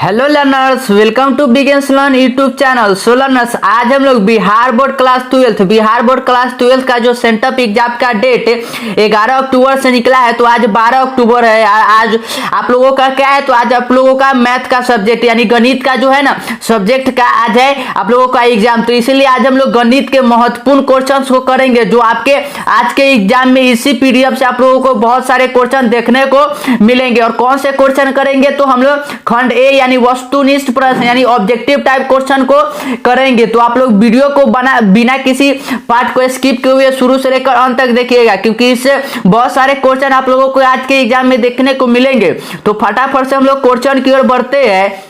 Hello learners, welcome to beginners learn YouTube channel. So learners, आज हम लोग Bihar board class 12 का जो सेंटअप एग्जाम का डेट 11 अक्टूबर से निकला है। तो आज 12 अक्टूबर है। आज आप लोगों का क्या है, तो आज आप लोगों का मैथ का सब्जेक्ट यानी गणित का जो है ना सब्जेक्ट का आज है आप लोगों का एग्जाम। तो इसीलिए आज हम लोग गणित के महत्वपूर्ण क्वेश्चंस को करेंगे जो आपके आज के एग्जाम में इसी पीडीएफ से आप लोगों को बहुत सारे क्वेश्चन देखने को मिलेंगे। और कौन से क्वेश्चन करेंगे, तो हम लोग खंड ए यानी वस्तुनिष्ठ प्रश्न यानी ऑब्जेक्टिव टाइप क्वेश्चन को करेंगे। तो आप लोग वीडियो को बिना किसी पार्ट को स्किप किए हुए शुरू से लेकर अंत तक देखिएगा, क्योंकि इससे बहुत सारे क्वेश्चन आप लोगों को आज के एग्जाम में देखने को मिलेंगे। तो फटाफट से हम लोग क्वेश्चन की ओर बढ़ते हैं।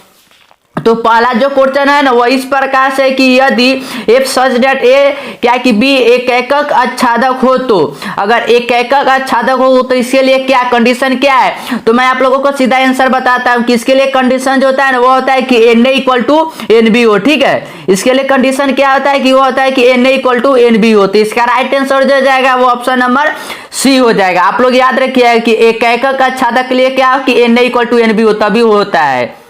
तो पहला जो क्वेश्चन है ना वो इस प्रकार से कि यदि एफ सच डेट ए क्या कि बी एक एकक आच्छादक हो, तो अगर एक एकक आच्छादक हो तो इसके लिए क्या कंडीशन क्या है। तो मैं आप लोगों को सीधा आंसर बताता हूं कि इसके लिए कंडीशन जो होता है ना वो होता है कि N A equal to N B हो। ठीक है, इसके लिए कंडीशन क्या होता है कि वो होता है कि N A equal to N B हो। तो इसका राइट आंसर जो जाएगा वो ऑप्शन नंबर सी हो जाएगा। आप लोग याद रखिए कि एक एकक आच्छादक के लिए क्या हो कि N A equal to N B हो, तभी होता है।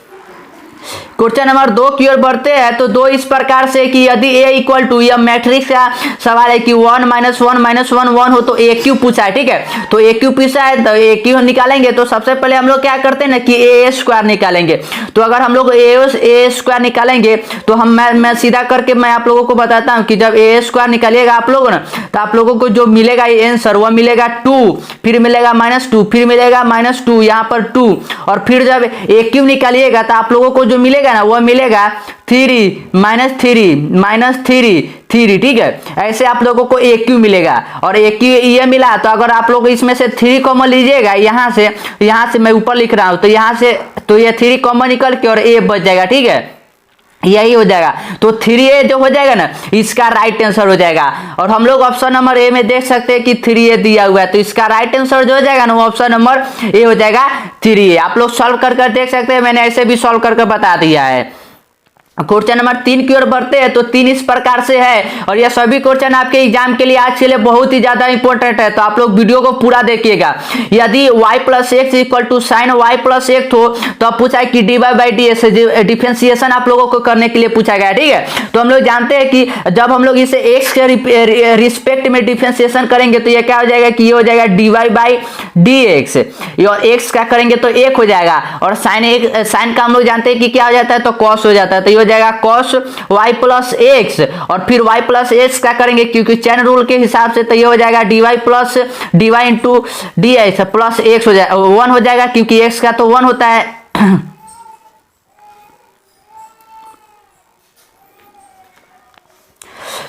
क्वेश्चन नंबर 2 की ओर बढ़ते हैं। तो 2 इस प्रकार से कि यदि a इक्वल टू, यह मैट्रिक्स का सवाल है कि 1 - 1 - 1 1 हो तो ए क्यू पूछा है। ठीक है, तो ए क्यू पूछा है तो ए क्यू निकालेंगे। तो सबसे पहले हम लोग क्या करते हैं ना कि ए स्क्वायर निकालेंगे। तो अगर हम लोग ए स्क्वायर निकालेंगे तो मैं सीधा करके मैं आप लोगों को बताता हूं कि जब ए स्क्वायर निकालिएगा आप लोग ना, तो आप लोगों को जो मिलेगा आंसर वह मिलेगा 2, फिर मिलेगा -2, फिर मिलेगा -2, यहाँ पर 2, और फिर जब ए क्यू निकालिएगा तो आप लोगों को जो मिलेगा ना वह मिलेगा 3 - 3 ठीक है, ऐसे आप लोगों को ए क्यू मिलेगा। और ए क्यू ये मिला तो अगर आप लोग इसमें से 3 कॉमन लीजिएगा, यहाँ से मैं ऊपर लिख रहा हूं तो यहाँ से तो ये 3 कॉमन निकल के और ए बच जाएगा। ठीक है, यही हो जाएगा। तो 3a जो हो जाएगा ना इसका राइट आंसर हो जाएगा। और हम लोग ऑप्शन नंबर ए में देख सकते हैं कि 3a दिया हुआ है, तो इसका राइट आंसर जो हो जाएगा ना वो ऑप्शन नंबर ए हो जाएगा 3a। आप लोग सॉल्व कर देख सकते हैं, मैंने ऐसे भी सॉल्व करके बता दिया है। क्वेश्चन नंबर 3 की ओर बढ़ते हैं। तो 3 इस प्रकार से है, और यह सभी क्वेश्चन आपके एग्जाम के लिए आज के लिए बहुत ही ज्यादा इंपॉर्टेंट है। तो आप लोग वीडियो को पूरा देखिएगा। यदि y + x equal to sine y + x हो तो अब पूछा है कि dy/dx डिफरेंशिएशन आप लोगों को करने के लिए पूछा गया है। ठीक है, तो हम लोग जानते हैं कि जब हम लोग इसे x के रिस्पेक्ट में डिफरेंशिएशन करेंगे तो यह क्या हो जाएगा कि ये हो जाएगा dy/dx, और x क्या करेंगे तो 1 हो जाएगा। और साइन का हम लोग जानते हैं कि क्या हो जाता है तो cos हो जाता है, तो हो जाएगा cos y + x, और फिर y + x क्या करेंगे क्योंकि चेन रूल के हिसाब से, तो ये हो जाएगा dy + dy × dx plus x हो जाएगा 1 हो जाएगा, क्योंकि x का तो 1 होता है।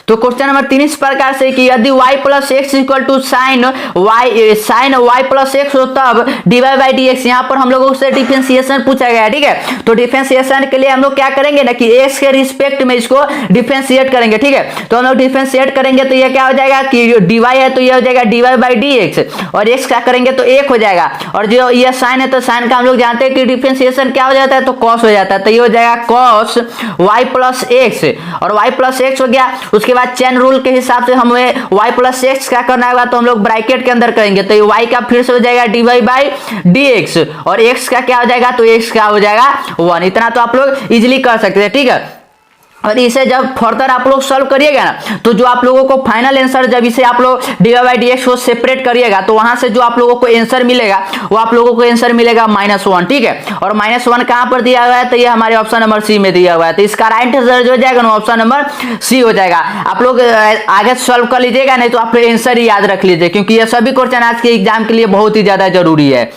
तो क्वेश्चन नंबर 3 इस प्रकार से कि यदि y + x equal to sine y + x हो तब dy/dx, यहाँ पर हम लोगों से डिफरेंशिएशन पूछा गया है। ठीक है, तो डिफरेंशिएशन के लिए हम लोग क्या करेंगे ना कि x के रिस्पेक्ट में इसको डिफरेंशिएट करेंगे। ठीक है, तो हम लोग डिफरेंशिएट करेंगे तो ये क्या हो जाएगा कि dy है तो ये हो जाएगा dy/dx, और x क्या करेंगे तो 1 हो जाएगा। और जो ये साइन है तो साइन का हम लोग जानते हैं कि डिफरेंशिएशन क्या हो जाता है तो cos हो जाता है, तो ये हो जाएगा cos y + x, और y + x हो गया। उसके बाद चेन रूल के हिसाब से हमें y + x क्या करना होगा तो हम लोग ब्रैकेट के अंदर करेंगे, तो y का फिर से हो जाएगा dy/dx, और x का क्या हो जाएगा तो x का हो जाएगा 1। इतना तो आप लोग इजीली कर सकते हैं। ठीक है, और इसे जब फर्दर आप लोग सॉल्व करिएगा ना तो जो आप लोगों को फाइनल आंसर, जब इसे आप लोग dy/dx को सेपरेट करिएगा तो वहां से जो आप लोगों को आंसर मिलेगा वो आप लोगों को आंसर मिलेगा -1। ठीक है, और -1 कहां पर दिया हुआ है तो ये हमारे ऑप्शन नंबर सी में दिया हुआ है, तो इसका राइट आंसर जो हो जाएगा ना ऑप्शन नंबर सी हो जाएगा। आप लोग आगे सॉल्व कर लीजिएगा, नहीं तो आप आंसर ही याद रख लीजिए, क्योंकि ये सभी क्वेश्चन आज के एग्जाम के लिए बहुत ही ज्यादा जरूरी है।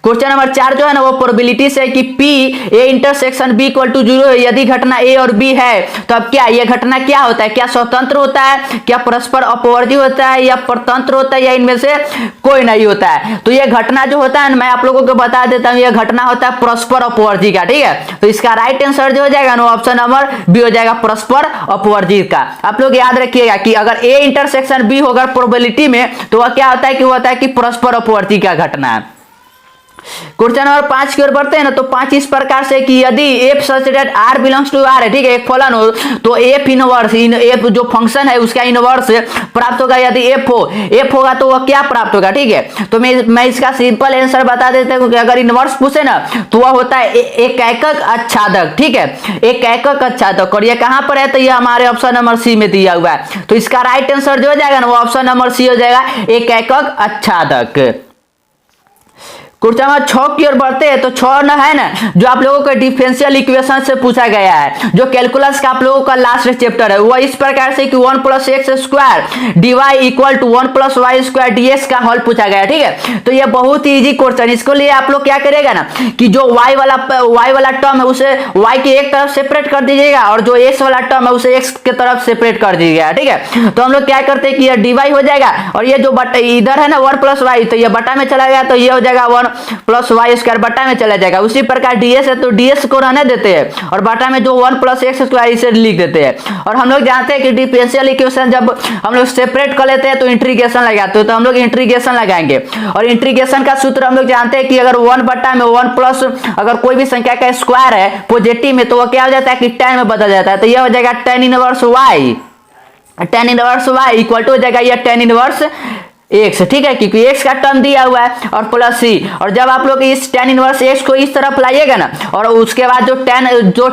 क्वेश्चन नंबर 4 जो है ना वो प्रोबेबिलिटी से कि P A × B = 0 है। यदि घटना A और B है तो अब क्या ये घटना क्या होता है, क्या स्वतंत्र होता है, क्या परस्पर अपवर्ती होता है, या परतंत्र होता है, या इनमें से कोई नहीं होता है। तो ये घटना जो होता है मैं आप लोगों को बता देता हूँ, ये घटना होता है परस्पर अपवर्ती का। ठीक है, तो इसका राइट आंसर जो हो जाएगा ना ऑप्शन नंबर बी हो जाएगा परस्पर अपवर्ती का। आप लोग याद रखिएगा कि अगर A × B होगा प्रोबेबिलिटी में तो वह क्या होता है कि वो होता है कि परस्पर अपवर्ती का घटना है। क्वेश्चन नंबर 5 की ओर बढ़ते हैं ना, तो 5 इस प्रकार से कि यदि F such that R belongs to R है, ठीक है, एक फलन हो तो एफ इनवर्स एफ जो फंक्शन है उसका इनवर्स प्राप्त होगा। यदि एफ होगा तो वह क्या प्राप्त होगा, ठीक है। तो मैं इसका सिंपल आंसर बता देता हूं कि अगर इनवर्स पूछे ना तो वह होता है एक एकक आच्छादक, ठीक है, एक एकक आच्छादक। और ये कहां पर है, तो ये हमारे ऑप्शन नंबर सी में दिया हुआ है। तो इसका राइट आंसर जो हो जाएगा ना वो ऑप्शन नंबर सी हो जाएगा, एक एकक आच्छादक। क्वेश्चन नंबर 6 की ओर बढ़ते हैं, तो 6 ना है ना जो आप लोगों को डिफरेंशियल इक्वेशन से पूछा गया है, जो कैलकुलस का आप लोगों का लास्ट चैप्टर है, वो इस प्रकार से कि 1 + x² dy = 1 + y² dx का हल पूछा गया है, ठीक है। तो ये बहुत ही इजी क्वेश्चन। इसको लिए आप लोग क्या करेगा ना कि जो y वाला टर्म है उसे y की एक तरफ सेपरेट कर दीजिएगा और जो x वाला टर्म है उसे x की तरफ सेपरेट कर दीजिएगा, ठीक है। तो हम लोग क्या करते हैं कि ये dy हो जाएगा और ये जो इधर है ना 1 + y, तो ये बटा में चला गया तो ये हो जाएगा 1 + y² बटा में चला जाएगा। उसी प्रकार ds है तो ds को रहने देते हैं और बटा में जो 1 + x² इसे लिख देते हैं। और हम लोग जानते हैं कि डिफरेंशियल इक्वेशन जब हम लोग सेपरेट कर लेते हैं तो इंटीग्रेशन लगाते हैं, तो हम लोग इंटीग्रेशन लगाएंगे। और इंटीग्रेशन का सूत्र हम लोग जानते हैं कि अगर 1 बटा में 1 प्लस अगर कोई भी संख्या का स्क्वायर है पॉजिटिव में तो वह क्या हो जाता है कि tan में बदल जाता है। तो यह हो जाएगा tan inverse y, tan inverse y equal to हो जाएगा यह tan इनवर्स x, ठीक है, क्योंकि x का टर्म दिया हुआ है और प्लस c। और जब आप लोग इस tan इनवर्स x को इस तरफ लाइएगा ना और उसके बाद जो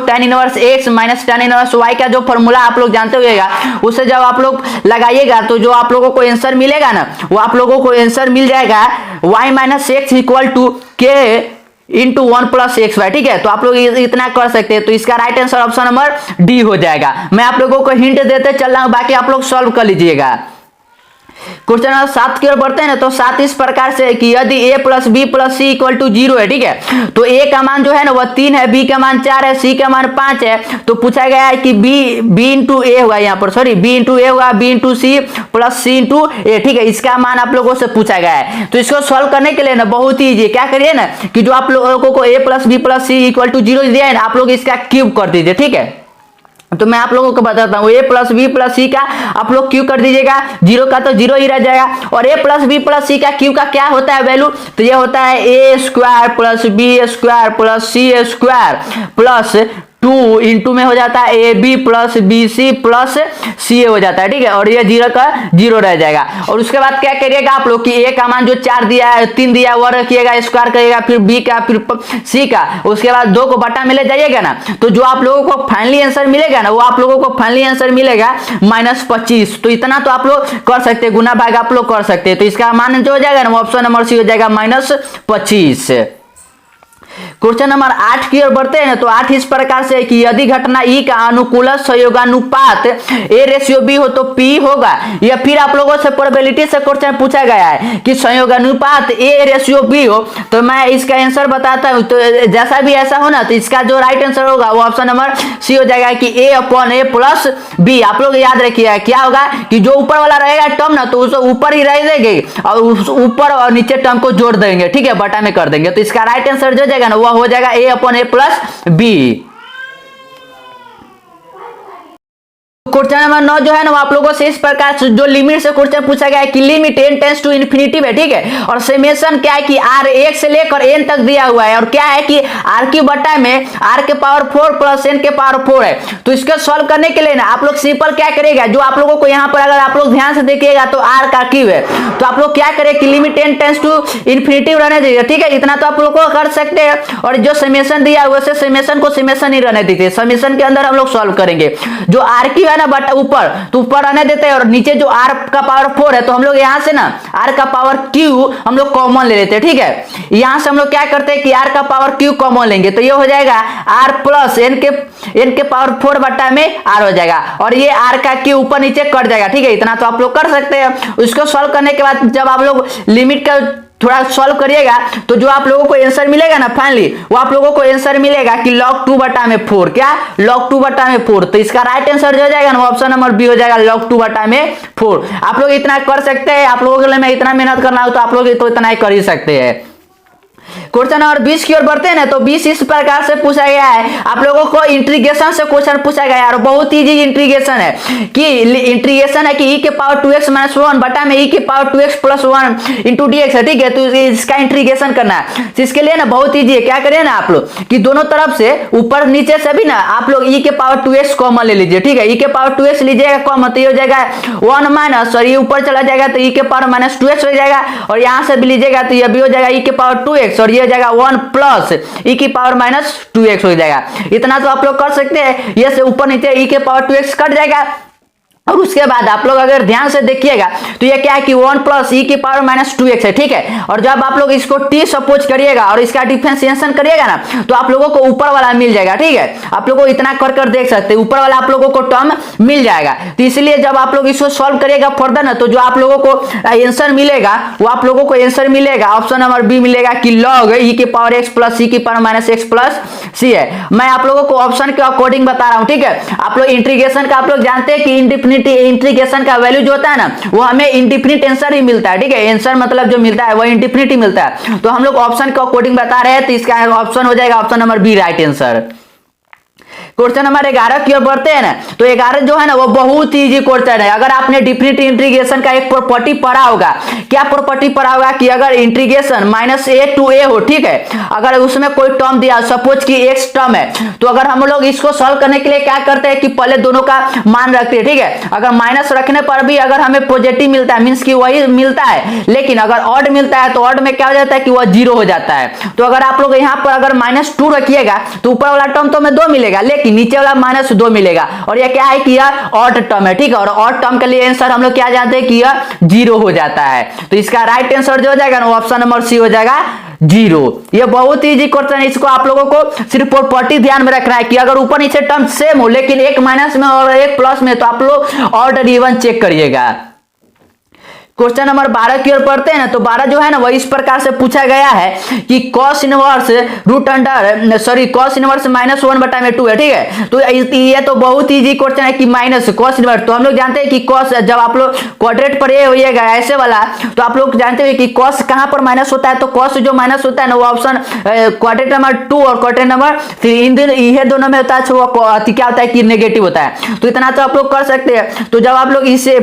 tan inverse x minus tan inverse y का जो फॉर्मूला आप लोग जानते होगा उसे जब आप लोग लगाइएगा तो जो आप लोगों को आंसर मिलेगा ना वो आप लोगों को आंसर मिल जाएगा y - x = k into 1 + xy, ठीक है। तो आप लोग इतना कर सकते हैं। तो इसका right answer option number D हो जाएगा। मैं आप लोगों को हिंट देते चल रहा हूं, बाकी आप लोग सॉल्व कर लीजिएगा। क्वेश्चन नंबर 7 की ओर बढ़ते हैं ना, तो 7 इस प्रकार से कि यदि a + b + c = 0 है, ठीक है, तो a का मान जो है ना वह 3 है, b का मान 4 है, c का मान 5 है। तो पूछा गया है कि b × a होगा, यहाँ पर सॉरी b × a होगा, b × c + c × a, ठीक है। इसका मान आप लोगों से पूछा गया है। तो इसको सॉल्व करने के लिए ना बहुत ही इजी, क्या करिए ना कि जो आप लोगों को a + b + c = 0 दिया है ना आप लोग इसका क्यूब कर दीजिए, ठीक है। तो मैं आप लोगों को बताता हूँ a + b + c का आप लोग क्यू कर दीजिएगा, 0 का तो 0 ही रह जाएगा। और a + b + c का क्यू का क्या होता है वैल्यू, तो ये होता है a² + b² + c² plus 2 into में हो जाता है ab + bc + ca हो जाता है, ठीक है। और ये 0 का 0 रह जाएगा। और उसके बाद क्या करिएगा आप लोग कि a का मान जो 4 दिया है 3 दिया है वह रखिएगा, स्क्वायर करिएगा, फिर b का, फिर c का, उसके बाद 2 को बटा में ले जाइएगा ना तो जो आप लोगों को फाइनली आंसर मिलेगा ना वो आप लोगों को फाइनली आंसर मिलेगा -25। तो इतना तो आप लोग कर सकते हैं, गुना भाग आप लोग कर सकते हैं। तो इसका मान जो हो जाएगा ना वो ऑप्शन नंबर सी हो जाएगा -25। क्वेश्चन नंबर 8 की ओर बढ़ते हैं तो 8 इस प्रकार से कि यदि घटना ई का अनुकूल संयोगानुपात a/b हो तो p होगा। या फिर आप लोगों से प्रोबेबिलिटी से क्वेश्चन पूछा गया है कि संयोगानुपात a/b हो, तो मैं इसका आंसर बताता हूं। तो जैसा भी ऐसा हो ना तो इसका जो राइट आंसर होगा वो ऑप्शन नंबर सी हो जाएगा कि a/a + b। आप लोग याद रखिएगा क्या होगा कि जो ऊपर वाला रहेगा टर्म ना तो उसे ऊपर ही रह देंगे और ऊपर और नीचे टर्म को जोड़ देंगे, ठीक है, बटा में कर देंगे। तो इसका राइट आंसर जो जाएगा ना वह हो जाएगा a/a + b। क्वेश्चन नंबर 9 जो है ना वो आप लोगों से इस प्रकार से जो लिमिट से क्वेश्चन पूछा गया है कि limit n tends to infinity है, ठीक है। और समेशन क्या है कि r 1 से लेकर n तक दिया हुआ है और क्या है कि r की बटा में r के पावर 4 + n के पावर 4 है। तो इसको सॉल्व करने के लिए ना आप लोग सिंपल क्या करेगा, जो आप लोगों को यहाँ पर अगर आप लोग ध्यान से देखिएगा तो r का क्यूब है, तो आप लोग क्या करें कि limit n tends to infinity रहने दीजिए, ठीक है। इतना तो आप लोग को कर सकते हैं। और जो समेशन दिया हुआ है समेशन को समेशन ही रहने दीजिए, समेशन के अंदर हम लोग सॉल्व करेंगे। जो r की है ना बट ऊपर तो ऊपर आने देते हैं और नीचे जो r का पावर 4 है तो हम लोग यहां से ना r का पावर q हम लोग कॉमन ले लेते हैं, ठीक है। यहां से हम लोग क्या करते हैं कि r का पावर q कॉमन लेंगे तो ये हो जाएगा r + n के पावर 4 बटा में r हो जाएगा और ये r का q ऊपर नीचे कट जाएगा, ठीक है। इतना तो आप लोग कर सकते हैं। उसको सॉल्व करने के बाद जब आप लोग लिमिट का थोड़ा सॉल्व करिएगा तो जो आप लोगों को आंसर मिलेगा ना फाइनली वो आप लोगों को आंसर मिलेगा कि log 2 बटा में 4, क्या log 2 बटा में 4। तो इसका राइट आंसर जो हो जाएगा ना ऑप्शन नंबर बी हो जाएगा log 2 बटा में 4। आप लोग इतना कर सकते हैं, आप लोगों के लिए मैं इतना मेहनत करना हो तो आप लोग तो इतना ही कर ही सकते हैं। क्वेश्चन नंबर 20 की ओर बढ़ते हैं ना, तो 20 इस प्रकार से पूछा गया है, आप लोगों को इंटीग्रेशन से क्वेश्चन पूछा गया है और बहुत इजी इंटीग्रेशन है कि इंटीग्रेशन है कि e के पावर 2x माइनस 1 बटा में e के power 2x plus 1 into dx है, ठीक है। तो इसका इंटीग्रेशन करना है, तो इसके लिए ना बहुत इजी है, क्या करिए ना आप लोग कि दोनों तरफ से ऊपर नीचे से भी ना आप लोग e के पावर 2x कॉमन ले लीजिए, ठीक है। e के पावर 2x लीजिएगा कॉमन, तो ये हो जाएगा 1 माइनस, और ये ऊपर चला जाएगा तो e के पावर माइनस 2x हो जाएगा, और यहां से भी लीजिएगा तो ये भी हो जाएगा e के पावर 2x, और ये हो जाएगा 1 प्लस e की पावर माइनस 2x हो जाएगा। इतना तो आप लोग कर सकते हैं, ये से ऊपर नीचे e के पावर 2x कट जाएगा। और उसके बाद आप लोग अगर ध्यान से देखिएगा तो ये क्या है कि 1 प्लस e की पावर माइनस 2x है, ठीक है। और जब आप लोग इसको t सपोज करिएगा और इसका डिफरेंशिएशन करिएगा ना, तो आप लोगों को ऊपर वाला मिल जाएगा, ठीक है। आप लोगों को इतना कर कर देख सकते हैं, ऊपर वाला आप लोगों को टर्म मिल जाएगा। तो इसलिए जब आप लोग इसको सॉल्व करिएगा फर्दर ना, तो जो आप लोगों को आंसर मिलेगा वो आप लोगों को आंसर मिलेगा ऑप्शन नंबर बी मिलेगा कि log e की पावर x प्लस e की power minus x plus c है। मैं आप लोगों को ऑप्शन के अकॉर्डिंग बता रहा हूं, ठीक है। आप लोग इंटीग्रेशन का आप लोग जानते हैं कि इंटीग्रेशन का वैल्यू जो होता है ना, वो हमें इंडिफिनिट आंसर ही मिलता है, ठीक है। आंसर मतलब जो मिलता है वो इंडिफिनिट ही मिलता है। तो हम लोग ऑप्शन के अकॉर्डिंग बता रहे हैं, तो इसका ऑप्शन हो जाएगा option number B right answer. Question number 11 की ओर बढ़ते हैं ना, तो 11 जो है ना वो बहुत ही इजी क्वेश्चन है। अगर आपने डिफिनिट इंटीग्रेशन का एक प्रॉपर्टी पढ़ा होगा, क्या प्रॉपर्टी पढ़ा होगा कि अगर integration minus a to a हो, ठीक है, अगर उसमें कोई टर्म दिया सपोज कि x टर्म है, तो अगर हम लोग इसको सॉल्व करने के लिए क्या करते हैं कि पहले दोनों का मान रखते हैं, ठीक है। अगर माइनस रखने पर भी अगर हमें पॉजिटिव मिलता है मींस कि वही मिलता है, लेकिन अगर ऑड मिलता है तो ऑड में क्या हो जाता है कि वह 0 हो जाता है। तो अगर आप लोग यहाँ पर अगर -2 रखिएगा तो ऊपर वाला टर्म तो हमें 2 मिलेगा, लेकिन नीचे वाला -2 मिलेगा, और यह क्या है कि यह ऑड टर्म है, ठीक है। और ऑड टर्म के लिए आंसर हम लोग क्या जानते हैं कि यह 0 हो जाता है। तो इसका राइट आंसर जो हो जाएगा ना ऑप्शन नंबर सी हो जाएगा 0। ये बहुत इजी क्वेश्चन है, इसको आप लोगों को सिर्फ प्रॉपर्टी ध्यान में रखना है कि अगर ऊपर नीचे टर्म सेम हो लेकिन एक माइनस में और एक प्लस में, तो आप लोग ऑड और इवन चेक करिएगा। क्वेश्चन नंबर 12 की ओर पढ़ते हैं ना, तो 12 जो है ना वो इस प्रकार से पूछा गया है कि cos इनवर्स cos इनवर्स -1 बटा में 2 है, ठीक है। तो ये तो बहुत इजी क्वेश्चन है कि माइनस cos इनवर्स, तो हम लोग जानते हैं कि cos जब आप लोग क्वाड्रेट पर ये होइएगा ऐसे वाला, तो आप लोग जानते हैं कि cos कहां पर माइनस होता है, तो cos जो माइनस होता है ना वो ऑप्शन क्वाड्रेट नंबर 2 और क्वाड्रेट नंबर 3 इन दोनों में होता है, वो क्या होता है कि नेगेटिव होता है। तो इतना तो आप लोग कर सकते हैं। तो जब आप लोग इसे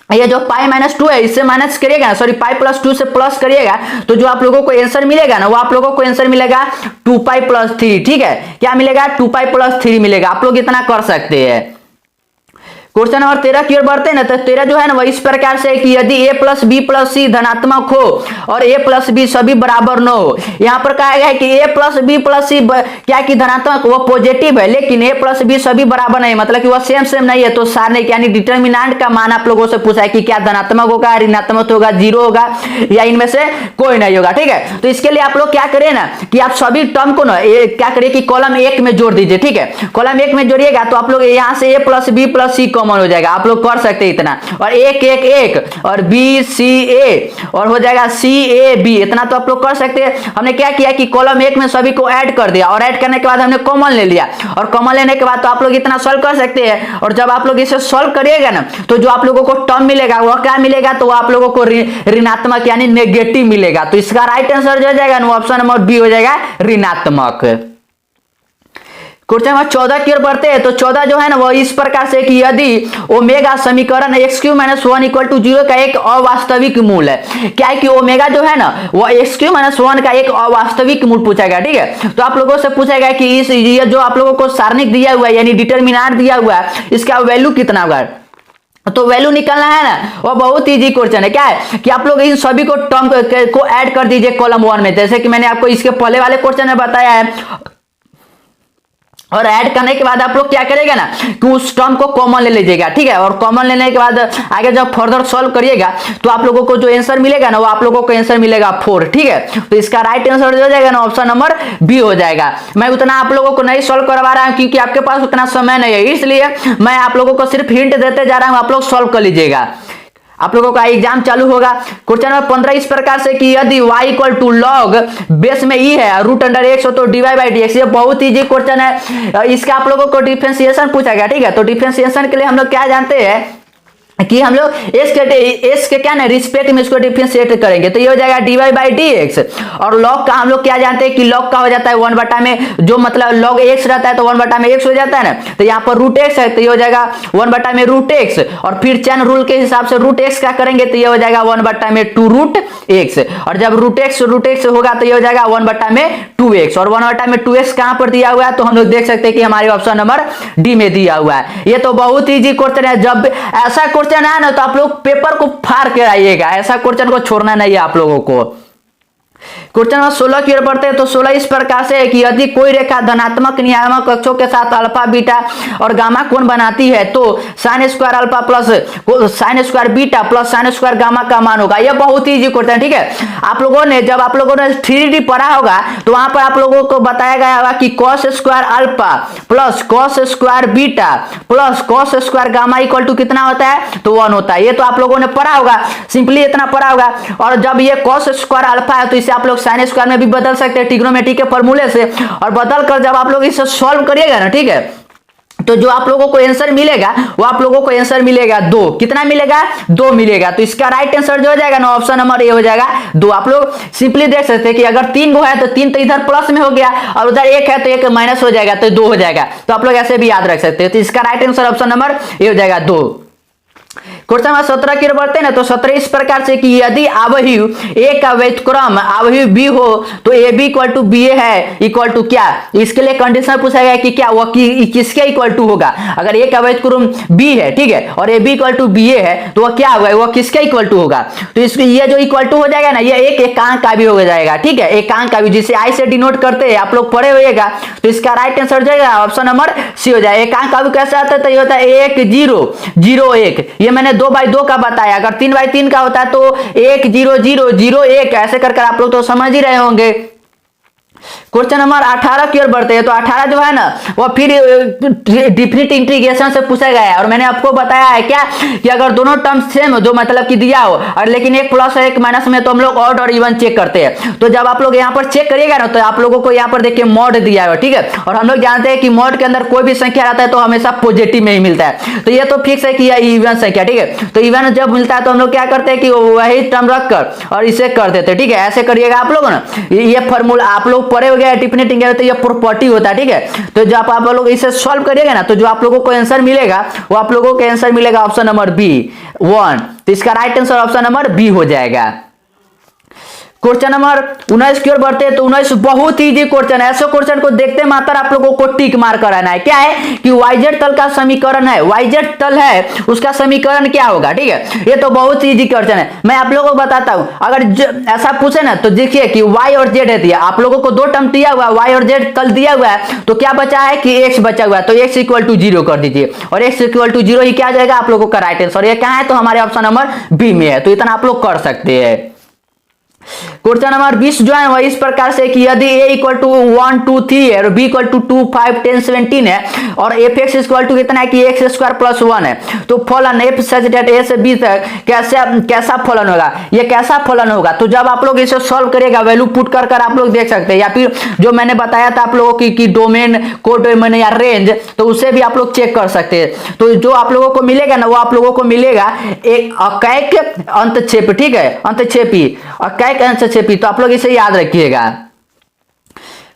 ये जो पाई -2 है इससे माइनस करिएगा ना, सॉरी पाई +2 से प्लस करिएगा, तो जो आप लोगों को आंसर मिलेगा ना वो आप लोगों को आंसर मिलेगा 2π + 3, ठीक है। क्या मिलेगा 2π + 3 मिलेगा, आप लोग इतना कर सकते हैं। क्वेश्चन नंबर 13 की ओर बढ़ते हैं ना, तो 13 जो है ना वो इस प्रकार से कि यदि a + b + c धनात्मक हो और a + b सभी बराबर न हो, यहाँ पर कहा गया है कि a + b + c क्या कि धनात्मक वो पॉजिटिव है, लेकिन a + b सभी बराबर नहीं, मतलब कि वो सेम नहीं है, तो सारणी यानी डिटरमिनेंट का मान आप लोगों से पूछा है कि क्या धनात्मक होगा, ऋणात्मक होगा, 0 होगा, या इनमें से कोई नहीं होगा, ठीक है। तो इसके लिए आप लोग क्या करें ना कि आप सभी टर्म को ना क्या करिए कि कॉलम 1 में जोड़ दीजिए, ठीक है। कॉलम 1 में जोड़िएगा तो आप लोग यहाँ से a + b + c कॉमन हो जाएगा, आप लोग कर सकते हैं इतना, और 1 1 1 और b c a और हो जाएगा c a b, इतना तो आप लोग कर सकते हैं। हमने क्या किया कि कॉलम 1 में सभी को ऐड कर दिया, और ऐड करने के बाद हमने कॉमन ले लिया, और कॉमन लेने के बाद तो आप लोग इतना सॉल्व कर सकते हैं। और जब आप लोग इसे सॉल्व करिएगा ना, तो जो आप लोगों को टर्म मिलेगा वो क्या मिलेगा, तो आप लोगों को ऋणात्मक यानी नेगेटिव मिलेगा। तो इसका राइट आंसर जो जाएगा ना ऑप्शन नंबर बी हो जाएगा ऋणात्मक। क्वेश्चन नंबर 14 की ओर बढ़ते हैं, तो 14 जो है ना वो इस प्रकार से कि यदि ओमेगा समीकरण x³ - 1 = 0 का एक अवास्तविक मूल है, क्या है कि ओमेगा जो है ना वो x³ - 1 का एक अवास्तविक मूल पूछा गया, ठीक है। तो आप लोगों से पूछा गया कि इस ये जो आप लोगों को सारणिक दिया हुआ है यानी डिटरमिनेंट दिया हुआ है, इसका वैल्यू कितना होगा, तो वैल्यू निकालना है ना, वो बहुत इजी क्वेश्चन है। क्या है कि आप लोग इन सभी को टर्म को ऐड कर दीजिए कॉलम 1 में, जैसे कि मैंने आपको इसके पहले वाले क्वेश्चन में बताया है। और ऐड करने के बाद आप लोग क्या करेगा ना कि उस टर्म को कॉमन ले लीजिएगा, ठीक है। और कॉमन लेने के बाद आगे जब फर्दर सॉल्व करिएगा तो आप लोगों को जो आंसर मिलेगा ना वो आप लोगों को आंसर मिलेगा 4, ठीक है। तो इसका राइट आंसर जो हो जाएगा ना ऑप्शन नंबर बी हो जाएगा। मैं उतना आप लोगों को नहीं सॉल्व करवा रहा हूं क्योंकि आपके पास उतना समय नहीं है, इसलिए मैं आप लोगों को सिर्फ हिंट देते जा रहा हूं, आप लोग सॉल्व कर लीजिएगा। आप लोगों का एग्जाम चालू होगा। क्वेश्चन नंबर 15 इस प्रकार से कि यदि y = log बेस में e है √x हो तो dy/dx, ये बहुत इजी क्वेश्चन है। इसका आप लोगों को डिफरेंशिएशन पूछा गया, ठीक है। तो डिफरेंशिएशन के लिए हम लोग क्या जानते हैं कि हम लोग एस के क्या ना रिस्पेक्ट में इसको डिफरेंशिएट करेंगे, तो ये हो जाएगा dy बाई डी एक्स। और log का हम लोग क्या जानते हैं कि log का हो जाता है 1 बटा में, जो मतलब log x रहता है तो 1 बटा में x हो जाता है ना, तो यहाँ पर रूट एक्स है तो ये हो जाएगा 1 बटा में रूट एक्स। और फिर चैन रूल के हिसाब से रूट एक्स क्या करेंगे तो ये हो जाएगा 1 बटा में 2 रूट एक्स। और जब रूट एक्स होगा तो ये हो जाएगा 1 बटा में 2x। और 1 बटा में 2x कहां पर दिया हुआ है तो हम लोग देख सकते हैं कि हमारे ऑप्शन नंबर डी में दिया हुआ है। ये तो बहुत इजी क्वेश्चन है, जब ऐसा क्वेश्चन है ना तो आप लोग पेपर को फाड़ के आइएगा, ऐसा क्वेश्चन को छोड़ना नहीं है आप लोगों को। क्वेश्चन नंबर 16 की ओर बढ़ते हैं तो 16 इस प्रकार से है कि यदि कोई रेखा धनात्मक नियामक अक्षों के साथ अल्फा बीटा और गामा कोण बनाती है तो sine square alpha plus sine square beta plus sine square gamma का मान होगा। यह बहुत ही इजी क्वेश्चन है, ठीक है। आप लोगों ने जब आप लोगों ने 3D पढ़ा होगा तो वहां पर आप लोगों को बताया गया होगा कि cos square alpha plus cos square beta plus cos square gamma equal to कितना होता है तो 1 होता है। ये तो आप लोगों ने पढ़ा होगा, सिंपली इतना पढ़ा होगा। और जब ये कॉस स्क्वायर अल्फा है तो इसे आप लोग साइन स्क्वायर में भी बदल सकते हैं ट्रिग्नोमेट्री के फॉर्मूले से, और बदल कर जब आप लोग इसे सॉल्व करिएगा ना, ठीक है, तो जो आप लोगों को आंसर मिलेगा वो आप लोगों को आंसर मिलेगा 2। कितना मिलेगा 2 मिलेगा। तो इसका राइट आंसर जो हो जाएगा ना ऑप्शन नंबर ए हो जाएगा 2। आप लोग सिंपली देख सकते हैं कि अगर 3 गो है तो 3 तो इधर प्लस में हो गया और उधर 1 है तो 1 माइनस हो जाएगा तो 2 हो जाएगा। तो आप लोग ऐसे भी याद रख सकते हैं। तो इसका right answer option number A हो जाएगा 2। क्वेश्चन नंबर 17 की ओर बढ़ते हैं ना तो 17 इस प्रकार से कि यदि अवयव ए का व्यतिक्रम अवयव बी हो तो A B equal to B A है इक्वल टू क्या। इसके लिए कंडीशन पूछा गया कि क्या वो किसके इक्वल टू होगा। अगर ए का व्यतिक्रम बी है, ठीक है, और A B equal to B A है तो वह क्या होगा, वो किसके इक्वल टू होगा। तो इसके ये जो इक्वल टू हो जाएगा ना ये एक एकांक का भी हो जाएगा, ठीक है, एकांक का भी, जिसे आई से डिनोट करते हैं आप लोग पढ़े होइएगा। तो इसका राइट आंसर जाएगा ऑप्शन नंबर सी हो जाएगा। एकांक का भी कैसे आता है तो ये होता है 1 0 0 1। ये मैंने 2 बाई 2 का बताया। अगर 3 बाई 3 का होता है तो 1 0 0 0 1 ऐसे कर आप लोग तो समझ ही रहे होंगे। क्वेश्चन नंबर 18 की ओर बढ़ते हैं तो 18 जो है ना वो फिर डिफिनिट इंटीग्रेशन से पूछा गया है। और मैंने आपको बताया है क्या कि अगर दोनों टर्म्स सेम जो मतलब कि दिया हो और लेकिन एक प्लस और एक माइनस में तो हम लोग ऑड और इवन चेक करते हैं। तो जब आप लोग यहाँ पर चेक करिएगा ना तो आप लोगों को यहाँ पर देखिए मॉड दिया है, ठीक है, और हम लोग जानते हैं कि मॉड के अंदर कोई भी संख्या रहता है तो हमेशा पॉजिटिव में ही मिलता है। तो ये तो फिक्स है कि यह इवन संख्या, ठीक है। तो इवन जब मिलता है तो हम लोग क्या करते हैं कि वही टर्म रख कर और इसे कर देते हैं, ठीक है। ऐसे करिएगा आप लोग ना, ये फॉर्मूला आप लोग पढ़े हो गया डिफिनिट तो ये प्रॉपर्टी होता है, ठीक है। तो जब आप लोग इसे सॉल्व करिएगा ना तो जो आप लोगों को आंसर मिलेगा वो आप लोगों को आंसर मिलेगा ऑप्शन नंबर बी 1। तो इसका right answer option number B हो जाएगा। क्वेश्चन नंबर 19 की ओर बढ़ते हैं तो 19 बहुत ही इजी क्वेश्चन है। ऐसे क्वेश्चन को देखते मात्र आप लोगों को टिक मार कराना है। क्या है कि वाईजेड तल का समीकरण है, वाईजेड तल है उसका समीकरण क्या होगा, ठीक है। ये तो बहुत ही इजी क्वेश्चन है, मैं आप लोगों को बताता हूं। अगर ऐसा पूछे ना तो देखिए कि वाई और जेड है दिया, आप लोगों को 2 टर्म दिया हुआ है, वाई और जेड तल दिया हुआ है, तो क्या बचा है कि एक्स बचा हुआ है, तो एक्स इक्वल टू 0 कर दीजिए और एक्स इक्वल टू 0 ही क्या जाएगा आप लोगों का राइट आंसर। ये क्या है तो हमारे ऑप्शन नंबर बी में है। तो इतना आप लोग कर सकते हैं। क्वेश्चन नंबर 20 जो है वह इस प्रकार से कि यदि a इक्वल टू 1 2 3 है और b इक्वल टू 2 5 10 17 है और एफ एक्स इक्वल टू कितना है कि एक्स स्क्वायर प्लस 1 है, तो फलन एफ सच दैट a से b तक कैसा फलन होगा, ये कैसा फलन होगा। तो जब आप लोग इसे सॉल्व करिएगा वैल्यू पुट कर आप लोग देख सकते हैं, या फिर जो मैंने बताया था आप लोगों की डोमेन को डोमेन या रेंज, तो उसे भी आप लोग चेक कर सकते हैं। तो जो आप लोगों को मिलेगा ना वो आप लोगों को मिलेगा एक अकैक अंतक्षेप, ठीक है, अंतक्षेपी अकैक अंतक्षेपी। तो आप लोग इसे याद रखिएगा।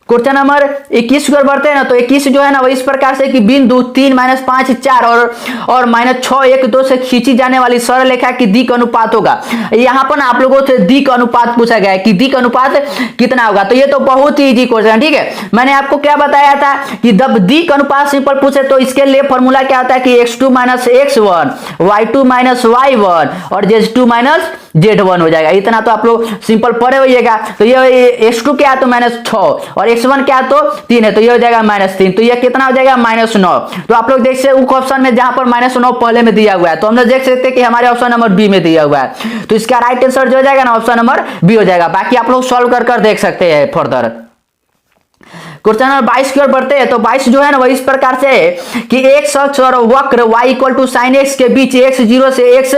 क्वेश्चन नंबर 21 की ओर बढ़ते हैं ना तो 21 जो है ना वो इस प्रकार से कि बिंदु 3 -5 4 और -6 1 2 से खींची जाने वाली सरल रेखा की दिक् अनुपात होगा। यहाँ पर ना आप लोगों से दिक् अनुपात पूछा गया है कि दिक् अनुपात कितना होगा। तो ये तो बहुत ही इजी क्वेश्चन है, ठीक है। मैंने आपको क्या बताया था कि जब दिक् अनुपात सिंपल पूछे तो इसके लिए फॉर्मूला क्या होता है कि x2 - x1 y2 - y1 और z2 - z1 हो जाएगा। इतना तो आप लोग सिंपल पढ़े होइएगा। तो ये x2 क्या है तो -6 और x1 क्या तो 3 है, तो ये हो जाएगा -3। तो ये कितना हो जाएगा -9। तो आप लोग देख सकते हैं ऑप्शन में जहां पर -9 पहले में दिया हुआ है तो हम लोग देख सकते हैं कि हमारे ऑप्शन नंबर बी में दिया हुआ है। तो इसका राइट आंसर जो हो जाएगा ना ऑप्शन नंबर बी हो जाएगा। बाकी आप लोग सॉल्व कर देख सकते हैं फर्दर। क्वेश्चन नंबर 22 की ओर बढ़ते हैं। तो 22 जो है ना वो इस प्रकार से है कि एक शख्स और वक्र y equal to sine X के बीच x 0 से x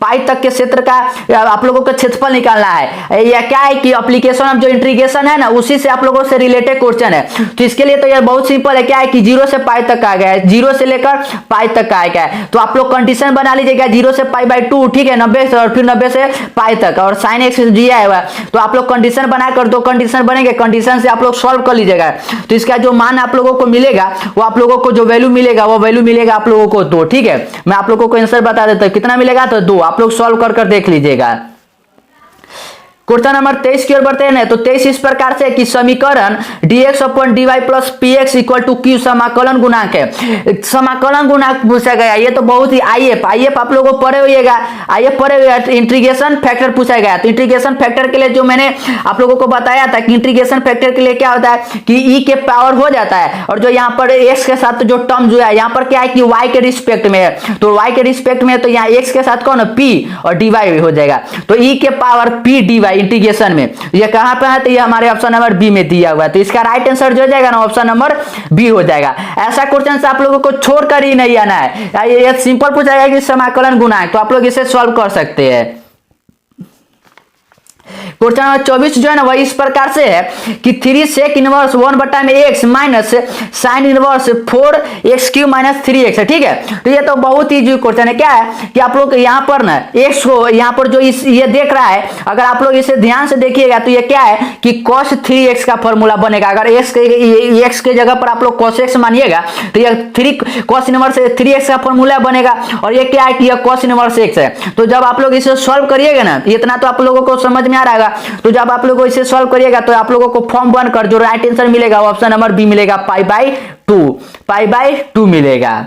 पाई तक के क्षेत्र का आप लोगों को क्षेत्रफल निकालना है। यह क्या है कि एप्लीकेशन ऑफ जो इंटीग्रेशन है ना उसी से आप लोगों से रिलेटेड क्वेश्चन है। तो इसके लिए तो यह बहुत सिंपल है, क्या है कि 0 से पाई तक आ गया है, 0 से लेकर पाई तक का आएगा। तो आप लोग कंडीशन बना लीजिएगा 0 से पाई बाई 2, ठीक है, 90 से, और फिर 90 से पाई तक, और साइन एक्स दिया है। तो आप लोग कंडीशन बनाकर दो कंडीशन बनेंगे, कंडीशन से आप लोग सॉल्व कर लीजिएगा। तो इसका जो मान आप लोगों को मिलेगा वो आप लोगों को जो वैल्यू मिलेगा वो वैल्यू मिलेगा आप लोगों को 2, ठीक है। मैं आप लोगों को आंसर बता देता हूं कितना मिलेगा, तो 2। आप लोग सॉल्व कर देख लीजिएगा। क्वेश्चन नंबर 23 की ओर बढ़ते हैं। तो 23 इस प्रकार से कि समीकरण dx upon dy plus px equal to q समाकलन गुणांक है। समाकलन गुणांक पूछा गया, ये तो बहुत ही आईएफ आप लोगों को पढ़े होइएगा, आईएफ पढ़े हुए। इंटीग्रेशन फैक्टर पूछा गया। तो इंटीग्रेशन फैक्टर के लिए जो मैंने आप लोगों को बताया था कि इंटीग्रेशन फैक्टर के लिए क्या होता है कि e के पावर हो जाता है, और जो यहाँ पर x के साथ जो टर्म जो है यहाँ पर क्या है कि y के रिस्पेक्ट में है। तो y के रिस्पेक्ट में है तो यहाँ x के साथ कौन है p और dy हो जाएगा। तो e के पावर p dy इंटीग्रेशन में ये कहां पे है, तो ये हमारे ऑप्शन नंबर बी में दिया हुआ है। तो इसका राइट आंसर जो हो जाएगा ना ऑप्शन नंबर बी हो जाएगा। ऐसा क्वेश्चन से आप लोगों को छोड़कर ही नहीं आना है, ये सिंपल पूछा जाएगा कि समाकलन गुणांक, तो आप लोग इसे सॉल्व कर सकते हैं। क्वेश्चन नंबर 24 जो है ना वही इस प्रकार से है कि 3 सेक इनवर्स 1 बटा में x minus sine inverse 4x Q minus 3x है, ठीक है। तो ये तो बहुत ही जो क्वेश्चन है, क्या है कि आप लोग यहाँ पर ना x को यहाँ पर जो ये देख रहा है, अगर आप लोग इसे ध्यान से देखिएगा तो ये क्या है कि cos 3x का फॉर्मूला बनेगा। अगर x के जगह पर आप लोग cos x मानिएगा तो ये 3 cos इनवर्स 3x का फॉर्मूला बनेगा, और ये क्या है कि ये cos इनवर्स x है। तो जब आप लोग इसे सॉल्व करिएगा ना इतना तो आप लोगों को समझ में आ रहा है। तो जब आप लोगों को इसे सॉल्व करिएगा तो आप लोगों को फॉर्म बनकर जो राइट आंसर मिलेगा वो ऑप्शन नंबर बी मिलेगा, पाई बाई 2 मिलेगा।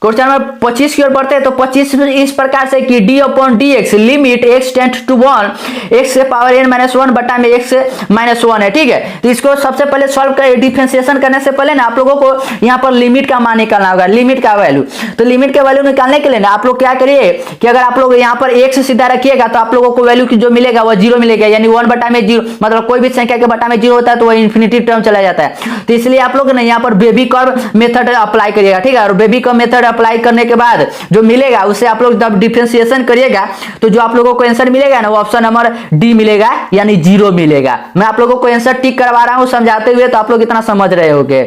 क्वेश्चन नंबर 25 की ओर बढ़ते हैं। तो 25 इस प्रकार से कि d upon dx limit x tend to 1 x से पावर n माइनस 1 बटा में x माइनस 1 है, ठीक है। तो इसको सबसे पहले सॉल्व कर डिफरेंशिएशन करने से पहले ना आप लोगों को यहाँ पर लिमिट का मान निकालना होगा, लिमिट का वैल्यू। तो लिमिट का वैल्यू निकालने के लिए ना आप लोग क्या करिए कि अगर आप लोग यहाँ पर x सीधा रखिएगा तो आप लोगों को वैल्यू की जो मिलेगा वो 0 मिलेगा, यानी 1 बटा में 0, मतलब कोई भी संख्या के बटा में 0 होता है तो वह इन्फिनिटी टर्म चला जाता है। तो इसलिए आप लोग ना यहाँ पर बेबी कर्व मेथड अप्लाई करिएगा, ठीक है। और बेबी कर्व मेथड अप्लाई करने के बाद जो मिलेगा उसे आप लोग जब डिफरेंशिएशन करिएगा तो जो आप लोगों को आंसर मिलेगा ना वो ऑप्शन नंबर डी मिलेगा, यानी 0 मिलेगा। मैं आप लोगों को आंसर टिक करवा रहा हूं समझाते हुए, तो आप लोग इतना समझ रहे होंगे।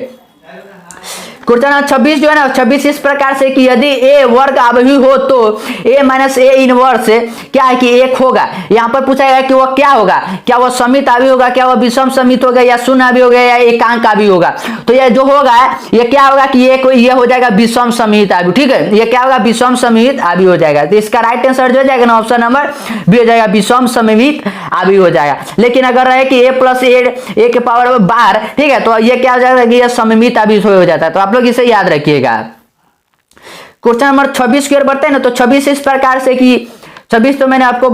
क्वेश्चन नंबर 26 जो है ना 26 इस प्रकार से कि यदि a वर्ग अवयवी हो तो a माइनस a इनवर्स क्या है कि 1 होगा। यहाँ पर पूछा गया कि वह क्या होगा, क्या वह समित अवयवी होगा, क्या वह विषम समित होगा, या शून्य अवयवी होगा, या एकांक अवयवी होगा। तो यह जो होगा ये क्या होगा कि ये हो जाएगा विषम समित अवयवी, ठीक है। ये क्या होगा विषम समित अवयवी हो जाएगा। तो इसका राइट आंसर जो हो जाएगा ना ऑप्शन नंबर बी हो जाएगा, विषम समित अवयवी हो जाएगा। लेकिन अगर रहे कि a प्लस a के पावर 12, ठीक है, तो ये क्या हो जाएगा कि यह सममित अवयवी हो जाता है। तो आप लोग इसे याद रखिएगा। क्वेश्चन नंबर 26 की ओर बढ़ते हैं ना। तो 26 इस प्रकार से कि 26 तो मैंने आपको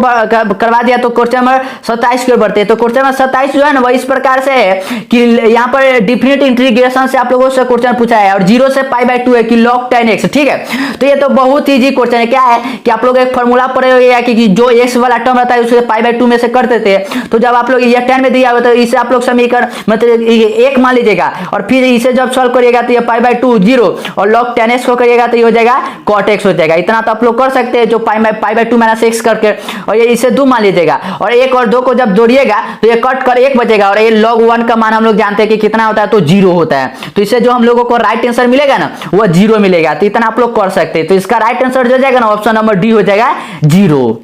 करवा दिया। तो क्वेश्चन नंबर 27 की ओर बढ़ते हैं। तो क्वेश्चन नंबर 27 जो है ना वो इस प्रकार से है कि यहाँ पर डिफिनिट इंटीग्रेशन से आप लोगों से क्वेश्चन पूछा है, और 0 से पाई बाई 2 है कि log 10x, ठीक है। तो ये तो बहुत इजी क्वेश्चन है। क्या है कि आप लोग एक फॉर्मूला पढ़े हुए कि जो x वाला टर्म रहता है उसे पाई बाई 2 में से कर देते हैं। तो जब आप लोग ये 10 में दिया हुआ तो इसे आप लोग समीकरण मतलब 1 मान लीजिएगा, और फिर इसे जब सॉल्व करिएगा तो ये पाई बाई 2 0, और log 10x को करिएगा तो ये हो जाएगा cot x हो जाएगा। इतना तो आप लोग कर सकते हैं जो पाई बाई 2 माइनस x करके, और ये इसे 2 मान लीजिएगा, और 1 और 2 को जब जोड़िएगा तो ये कट कर 1 बचेगा, और ये log 1 का मान हम लोग जानते हैं कि कितना होता है, तो 0 होता है। तो इससे जो हम लोगों को राइट आंसर मिलेगा ना वो 0 मिलेगा। तो इतना आप लोग कर सकते हैं। तो इसका राइट आंसर जो जाएगा ना ऑप्शन नंबर डी हो जाएगा 0।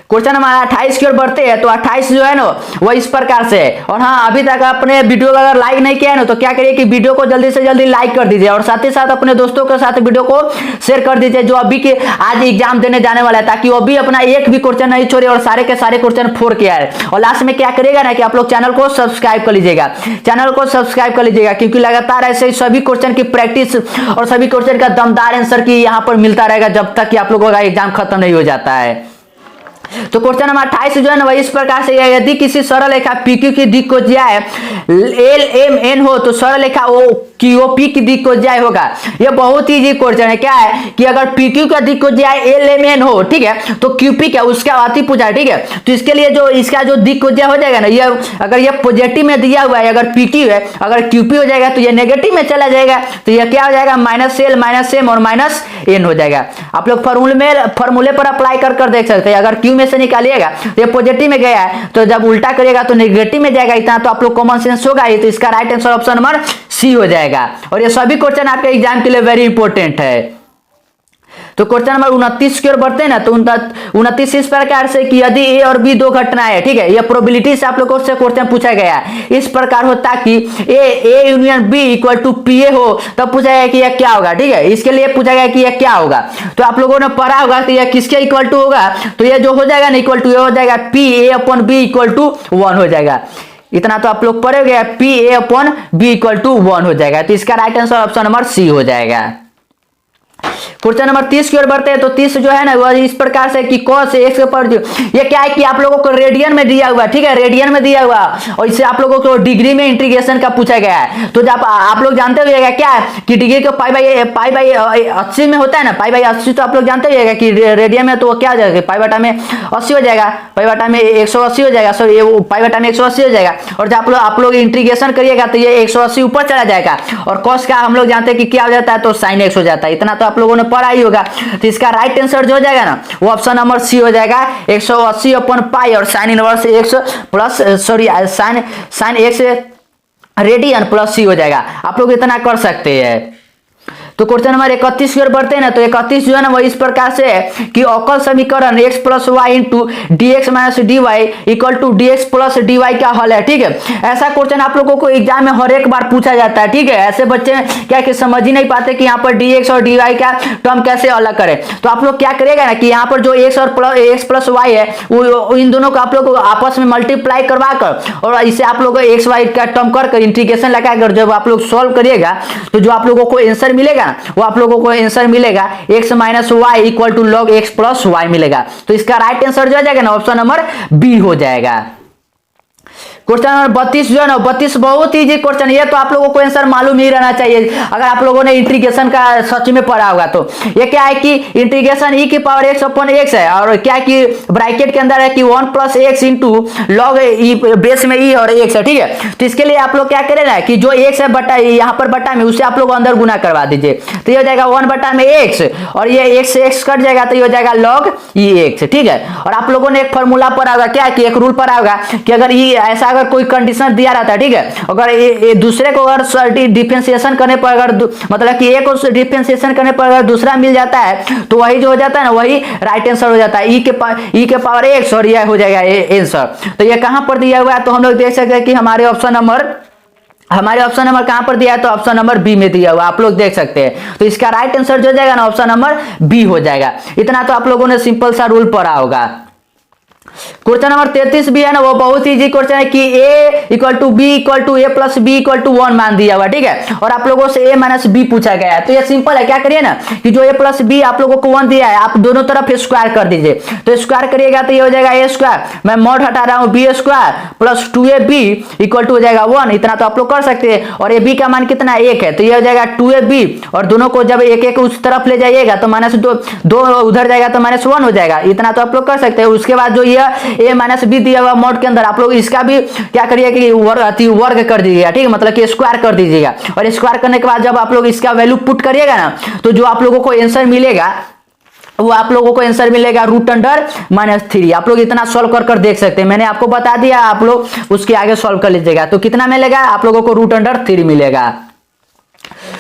क्वेश्चन नंबर 28 की ओर बढ़ते हैं। तो 28 जो है ना वो इस प्रकार से है। और हाँ, अभी तक अपने वीडियो को अगर लाइक नहीं किया है ना तो क्या करिए कि वीडियो को जल्दी से जल्दी लाइक कर दीजिए, और साथ ही साथ अपने दोस्तों के साथ वीडियो को शेयर कर दीजिए जो अभी के आज एग्जाम देने जाने वाला है, ताकि वो भी अपना एक भी क्वेश्चन नहीं छोड़े और सारे के सारे क्वेश्चन 4 के आए। और लास्ट में क्या करेगा ना कि आप लोग चैनल को सब्सक्राइब कर लीजिएगा, चैनल को सब्सक्राइब कर लीजिएगा, क्योंकि लगातार ऐसे सभी क्वेश्चन की प्रैक्टिस और सभी क्वेश्चन का दमदार आंसर की यहाँ पर मिलता रहेगा जब तक कि आप लोगों का एग्जाम खत्म नहीं हो जाता है। तो क्वेश्चन नंबर 28 जो है ना वही इस प्रकार से, यदि किसी सरल रेखा PQ की दिक् को ज्याय LMN हो तो सरल रेखा QOP की दिक् को ज्याय होगा। ये बहुत ही इजी क्वेश्चन है। क्या है कि अगर PQ का दिक् को ज्याय LMN हो, ठीक है, तो QP क्या उसका अति पूछा है, ठीक है। तो इसके लिए जो इसका जो दिक् को ज्याय हो जाएगा ना, ये अगर ये पॉजिटिव में दिया हुआ है, अगर PQ है, अगर QP हो जाएगा तो ये नेगेटिव में चला जाएगा, तो ये क्या हो जाएगा -L -M और -N हो जाएगा। आप लोग फॉर्मूले पर अप्लाई कर देख सकते हैं। अगर Q में से निकालिएगा तो ये पॉजिटिव में गया है, तो जब उल्टा करिएगा तो नेगेटिव में जाएगा। इतना तो आप लोग कॉमन सेंस होगा ही। तो इसका right answer option number C हो जाएगा। और ये सभी क्वेश्चन आपके एग्जाम के लिए वेरी इंपॉर्टेंट है। तो क्वेश्चन नंबर 29 की ओर बढ़ते हैं ना, तो 29 इस प्रकार से कि यदि A और B दो घटनाएं है, ठीक है, ये प्रोबेबिलिटी से आप लोगों से क्वेश्चन पूछा गया है। इस प्रकार होता कि A union B equal to PA हो, तब पूछा गया कि यह क्या होगा, ठीक है। इसके लिए पूछा गया कि यह क्या होगा। तो आप लोगों ने पढ़ा होगा तो यह किसके इक्वल टू होगा, तो यह जो हो जाएगा ना इक्वल टू, यह हो जाएगा PA/B इक्वल टू 1 हो जाएगा। इतना तो आप लोग पढ़े गए, PA/B इक्वल टू 1 हो जाएगा। तो इसका right answer option number C हो जाएगा। क्वेश्चन नंबर 30 की ओर बढ़ते हैं। तो 30 जो है ना वह इस प्रकार से कि cos x पर ये क्या है कि आप लोगों को रेडियन में दिया हुआ, ठीक है, रेडियन में दिया हुआ, और इससे आप लोगों को डिग्री में इंटीग्रेशन का पूछा गया है। तो जब आप लोग जानते होइएगा क्या है कि डिग्री को पाई बाई 80 में होता है ना, पाई बाई 80, तो आप लोग जानते होइएगा कि रेडियन में तो वो क्या हो जाएगा, पाई बटा में 80 हो जाएगा, पाई बटा में 180 हो जाएगा, सॉरी ये पाई बटा में 180 हो जाएगा। और जब आप लोग इंटीग्रेशन करिएगा तो ये 180 ऊपर चला जाएगा, और cos का हम लोग जानते हैं कि क्या हो जाता है, तो sin x हो जाता है। इतना तो आप लोगों ने पढ़ा ही होगा। तो इसका राइट आंसर जो हो जाएगा ना वो ऑप्शन नंबर C हो जाएगा, 180/पाई और sign inverse x plus sorry sine x radian plus C हो जाएगा। आप लोग इतना कर सकते हैं। तो क्वेश्चन नंबर 31 की ओर बढ़ते हैं ना, तो 31 जो है ना वो इस प्रकार से है कि अवकल समीकरण x + y into dx - dy equal to dx + dy का हल है, ठीक है। ऐसा क्वेश्चन आप लोगों को एग्जाम में हर एक बार पूछा जाता है, ठीक है। ऐसे बच्चे क्या कि समझ ही नहीं पाते कि यहाँ पर dx और dy का टर्म कैसे अलग करें। तो आप लोग क्या करेगा ना कि यहाँ पर जो x प्लस y है वो इन दोनों को आप लोग आपस में मल्टीप्लाई करवा कर, और इसे आप लोग x y का टर्म कर इंटीग्रेशन लगाकर जब आप लोग सॉल्व करिएगा तो जो आप लोगों को आंसर मिलेगा वो आप लोगों को आंसर मिलेगा x - y equal to log x + y मिलेगा। तो इसका राइट आंसर जो आ जाएगा ना ऑप्शन नंबर B हो जाएगा। क्वेश्चन नंबर 32 जो है ना 32 बहुत इजी क्वेश्चन, ये तो आप लोगों को आंसर मालूम ही रहना चाहिए अगर आप लोगों ने इंटीग्रेशन का सच में पढ़ा होगा। तो ये क्या है कि इंटीग्रेशन e की पावर x/x है, और क्या है कि ब्रैकेट के अंदर है कि 1 + x इंटू लॉग बेस में e और x है, ठीक है। तो इसके लिए आप लोग क्या करें ना कि जो x है बटा यहाँ पर बटा में उसे आप लोग अंदर गुना करवा दीजिए। तो ये हो जाएगा 1/x, और ये x से x कट जाएगा तो ये हो जाएगा log ex, ठीक है। और आप लोगों ने एक फॉर्मूला पढ़ा होगा, क्या है कि एक रूल पढ़ा होगा कि अगर e ऐसा अगर कोई कंडीशन दिया रहता है, ठीक है, अगर ये दूसरे को अगर डिफरेंशिएशन करने पर अगर मतलब कि एक को डिफरेंशिएशन करने पर अगर दूसरा मिल जाता है तो वही जो हो जाता है ना वही राइट आंसर हो जाता है, e के पावर x, और यह हो जाएगा आंसर। तो ये कहां पर दिया हुआ है, तो हम लोग देख सकते हैं कि हमारे ऑप्शन नंबर कहां पर दिया है, तो ऑप्शन नंबर B में दिया हुआ आप लोग देख सकते हैं। तो इसका राइट आंसर जो हो जाएगा ना ऑप्शन नंबर B हो जाएगा। इतना तो आप लोगों ने सिंपल सा रूल पढ़ा होगा। क्वेश्चन नंबर 33 भी है ना वो बहुत इजी क्वेश्चन है कि a = b = a + b = 1 मान दिया हुआ, ठीक है, और आप लोगों से a - b पूछा गया है। तो ये सिंपल है, क्या करिए ना कि जो a + b आप लोगों को 1 दिया है आप दोनों तरफ स्क्वायर कर दीजिए। तो स्क्वायर करिएगा तो ये हो जाएगा a², मैं मॉड हटा रहा हूं b² + 2ab इक्वल टू हो जाएगा 1। इतना तो आप लोग कर सकते हैं। और ab का मान कितना 1 है, तो ये हो जाएगा 2ab, और दोनों को जब एक एक उस तरफ ले जाइएगा तो -2 उधर जाएगा तो -1 हो जाएगा। इतना तो आप लोग कर सकते हैं। उसके बाद जो ये a - b दिया हुआ मॉड के अंदर आप लोग इसका भी क्या करिए कि वर्ग कर दीजिएगा, ठीक है, मतलब कि स्क्वायर कर दीजिएगा। और स्क्वायर करने के बाद जब आप लोग इसका वैल्यू पुट करिएगा ना तो जो आप लोगों को आंसर मिलेगा वो आप लोगों को आंसर मिलेगा √3। आप लोग इतना सॉल्व कर देख सकते हैं, मैंने आपको बता दिया, आप लोग उसके आगे सॉल्व कर लीजिएगा। तो कितना मिलेगा आप लोगों को √3 मिलेगा।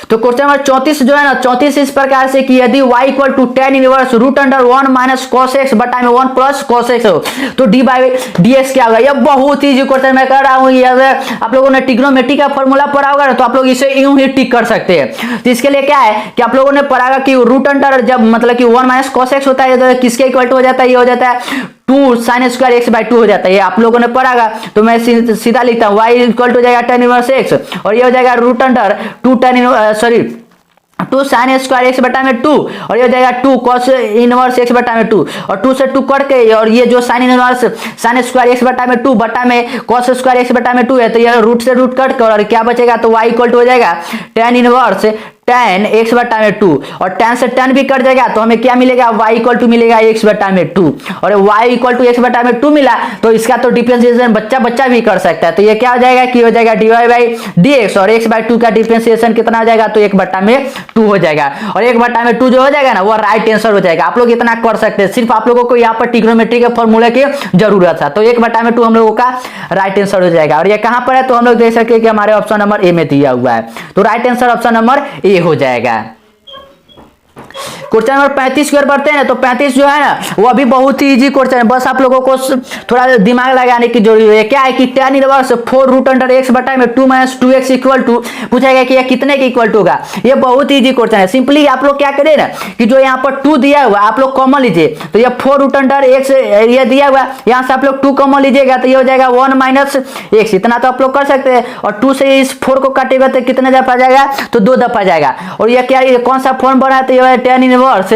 तो क्वेश्चन नंबर 34 जो है ना 34 इस प्रकार से कि यदि y = tan inverse √1 - cos x बटा में 1 + cos x हो तो d/dx क्या होगा। ये बहुत इजी क्वेश्चन मैं कर रहा हूँ। ये आप लोगों ने ट्रिग्नोमेट्री का फॉर्मूला पढ़ा होगा ना तो आप लोग इसे यूं ही टिक कर सकते हैं। तो इसके लिए क्या है कि आप लोगों ने पढ़ा कि √, जब मतलब कि 1 - cos x होता है तो किसके इक्वल टू हो जाता है, ये हो जाता है 2 sin² x/2 हो जाता है। ये आप लोगों ने पढ़ा, तो मैं सीधा लिखता हूँ y = हो जाएगा tan इनवर्स x, और ये हो जाएगा √2 tan two sine square x बटा में 2 और ये हो जाएगा 2 कॉस इनवर्स एक्स बटा में 2 और 2 से 2 कट के और ये जो sine inverse sine square x बटा में 2 बटा में कॉस स्क्वायर एक्स बटा में 2 है तो ये रूट से रूट कट कर और क्या बचेगा तो y इक्वल टू हो जाएगा tan इनवर्स tan x बटा में 2 और tan से tan भी कट जाएगा तो हमें क्या मिलेगा y इक्वल टू मिलेगा x बटा में 2 और y इक्वल टू x बटा में 2 मिला तो इसका तो डिफरेंशिएशन बच्चा बच्चा भी कर सकता है तो ये क्या हो जाएगा कि हो जाएगा dy बाई dx और x बाई 2 का डिफरेंशिएशन कितना हो जाएगा तो 1 बटा में 2 हो जाएगा और 1 बटा में 2 जो हो जाएगा ना वो राइट आंसर हो जाएगा। आप लोग इतना कर सकते हैं, सिर्फ आप लोगों को यहाँ पर ट्रिग्नोमेट्री के फॉर्मूले की जरूरत है तो 1 बटा में 2 हम लोगों का राइट आंसर हो जाएगा। और ये कहां पर है तो हम लोग देख सकते हैं कि हमारे ऑप्शन नंबर ए में दिया हुआ है तो right answer option number A हो जाएगा। क्वेश्चन नंबर 35 की ओर बढ़ते हैं ना तो 35 जो है ना वो अभी बहुत ही इजी क्वेश्चन है, बस आप लोगों को थोड़ा दिमाग लगाने की जरूरत है। क्या है कि tan inverse 4 root under x बटा में 2 माइनस 2x इक्वल टू पूछा गया कि यह कितने के इक्वल टू होगा। ये बहुत इजी क्वेश्चन है। सिंपली आप लोग क्या करें ना कि जो यहाँ पर 2 दिया हुआ आप लोग कॉमन लीजिए तो ये 4 रूट अंडर x ये दिया हुआ यहाँ से आप लोग 2 कॉमन लीजिएगा तो ये हो जाएगा 1 माइनस x, इतना तो आप लोग कर सकते हैं और 2 से इस 4 को काटेगा तो कितने दफा जाएगा तो 2 दफा जाएगा। और ये क्या ये कौन सा फॉर्म बना है तो ये tan inverse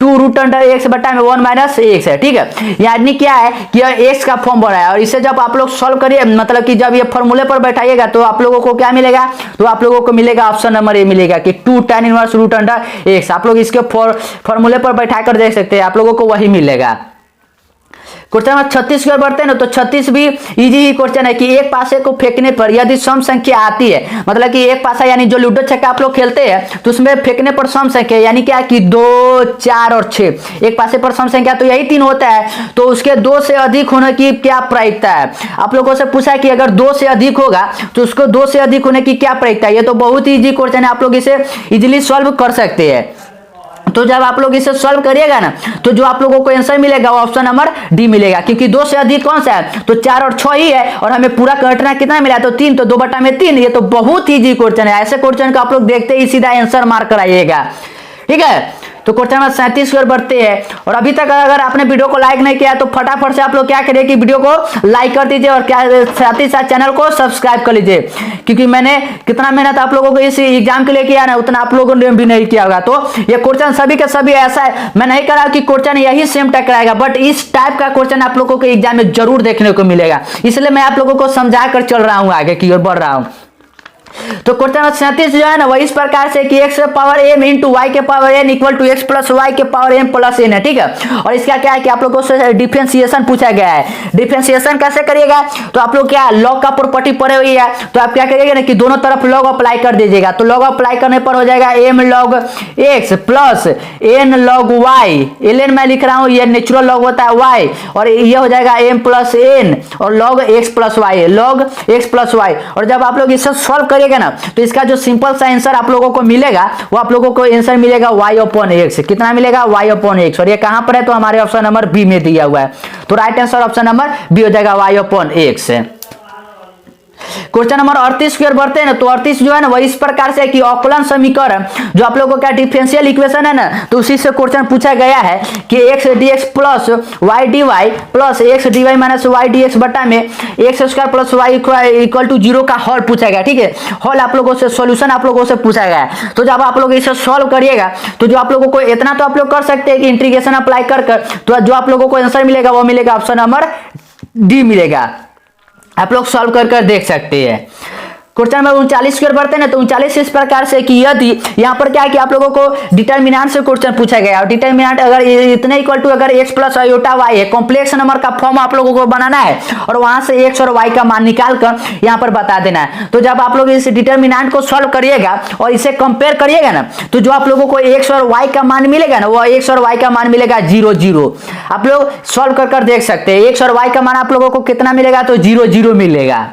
2 root under x बटा में 1 माइनस एक्स है। ठीक है, यानी क्या है कि यह एक्स का फॉर्म बना है और इसे जब आप लोग सॉल्व करिए मतलब कि जब ये फॉर्मूले पर बैठाइएगा तो आप लोगों को क्या मिलेगा तो आप लोगों को मिलेगा ऑप्शन नंबर ए मिलेगा कि 2 tan inverse root under x. आप लोग इसके फॉर्मूले पर बैठा कर देख सकते हैं, आप लोगों को वही मिलेगा। क्वेश्चन नंबर 36 की ओर बढ़ते हैं ना तो 36 भी इजी ही क्वेश्चन है कि एक पासे को फेंकने पर यदि सम संख्या आती है मतलब कि एक पासा यानी जो लूडो छक्का आप लोग खेलते हैं तो उसमें फेंकने पर सम संख्या यानी क्या कि 2 4 और 6 एक पासे पर सम संख्या तो यही 3 होता है तो उसके 2 से अधिक होने की क्या प्रायिकता है। आप लोगों से पूछा है कि अगर 2 से अधिक होगा तो उसको 2 से अधिक होने की क्या प्रायिकता है। ये तो बहुत ही इजी क्वेश्चन है, आप लोग इसे इजिली सॉल्व कर सकते हैं। तो जब आप लोग इसे सॉल्व करिएगा ना तो जो आप लोगों को आंसर मिलेगा वो ऑप्शन नंबर डी मिलेगा क्योंकि 2 से अधिक कौन सा है तो 4 और 6 ही है और हमें पूरा कटना कितना मिला तो 3 तो 2 बटा में 3। ये तो बहुत ही इजी क्वेश्चन है, ऐसे क्वेश्चन को आप लोग देखते ही सीधा आंसर मार्क कराइएगा। ठीक है, तो क्वेश्चन नंबर 37 की ओर बढ़ते हैं और अभी तक अगर आपने वीडियो को लाइक नहीं किया तो फटाफट से आप लोग क्या करिए कि वीडियो को लाइक कर दीजिए और क्या साथ ही साथ चैनल को सब्सक्राइब कर लीजिए क्योंकि मैंने कितना मेहनत आप लोगों को इस एग्जाम के लिए किया ना उतना आप लोगों ने भी नहीं किया होगा। तो ये क्वेश्चन सभी के सभी ऐसा है, मैं नहीं कह रहा कि क्वेश्चन यही सेम टकराएगा बट इस टाइप का क्वेश्चन आप लोगों को एग्जाम में जरूर देखने को मिलेगा, इसलिए मैं आप लोगों को समझा कर चल रहा हूँ आगे की ओर बढ़ रहा हूँ। तो क्वेश्चन नंबर 37 जो है ना वह इस प्रकार से कि x power m into Y के power n equal to X plus Y के पावर m प्लस n है। ठीक है, और इसका क्या है कि आप लोगों से डिफरेंशिएशन पूछा गया है। डिफरेंशिएशन कैसे करिएगा तो आप लोग क्या लॉग का प्रॉपर्टी पढ़े हुई है तो आप क्या करिएगा ना कि दोनों तरफ लॉग अप्लाई कर दीजिएगा तो लॉग अप्लाई करने पर हो जाएगा m log x plus n log y। ln मैं लिख रहा हूँ, ये नेचुरल लॉग होता है y और ये हो जाएगा m प्लस n और log x plus y log x plus y. और जब आप लोग इसे सॉल्व करिएगा ना तो इसका जो सिंपल सा आंसर आप लोगों को मिलेगा वो आप लोगों को आंसर मिलेगा y अपॉन x। कितना मिलेगा y अपॉन x और ये कहां पर है तो हमारे ऑप्शन नंबर बी में दिया हुआ है तो right answer option number B हो जाएगा y upon x। Question number 38 की ओर बढ़ते हैं ना तो 38 जो है ना वो इस प्रकार से कि अवकलन समीकरण जो आप लोगों का डिफरेंशियल इक्वेशन है ना तो उसी से क्वेश्चन पूछा गया है कि x dx plus y dy plus x dy minus y dx बटा में x square plus y equal to 0 का हॉल पूछा गया। ठीक है, हॉल आप लोगों से सॉल्यूशन आप लोगों से पूछा गया है तो जब आप लोग इसे सॉल्व करिएगा तो जो आप लोगों को इतना तो आप लोग कर सकते हैं कि इंटीग्रेशन अप्लाई कर तो जो आप लोगों को आंसर मिलेगा वो मिलेगा ऑप्शन नंबर डी मिलेगा। आप लोग सॉल्व कर देख सकते हैं। क्वेश्चन नंबर 39 की ओर बढ़ते हैं ना तो 39 इस प्रकार से कि यदि यहाँ पर क्या है कि आप लोगों को डिटर्मिनेंट से क्वेश्चन पूछा गया और डिटर्मिनेंट अगर इतने इक्वल टू अगर x प्लस आयोटा वाई है कॉम्प्लेक्स नंबर का फॉर्म आप लोगों को बनाना है और वहां से x और y का मान निकाल कर यहाँ पर बता देना है। तो जब आप लोग इस डिटर्मिनेंट को सॉल्व करिएगा और इसे कंपेयर करिएगा ना तो जो आप लोगों को x और y का मान मिलेगा ना वो x और y का मान मिलेगा 0 0। आप लोग सॉल्व कर देख सकते हैं x और y का मान आप लोगों को कितना मिलेगा तो 0 0 मिलेगा।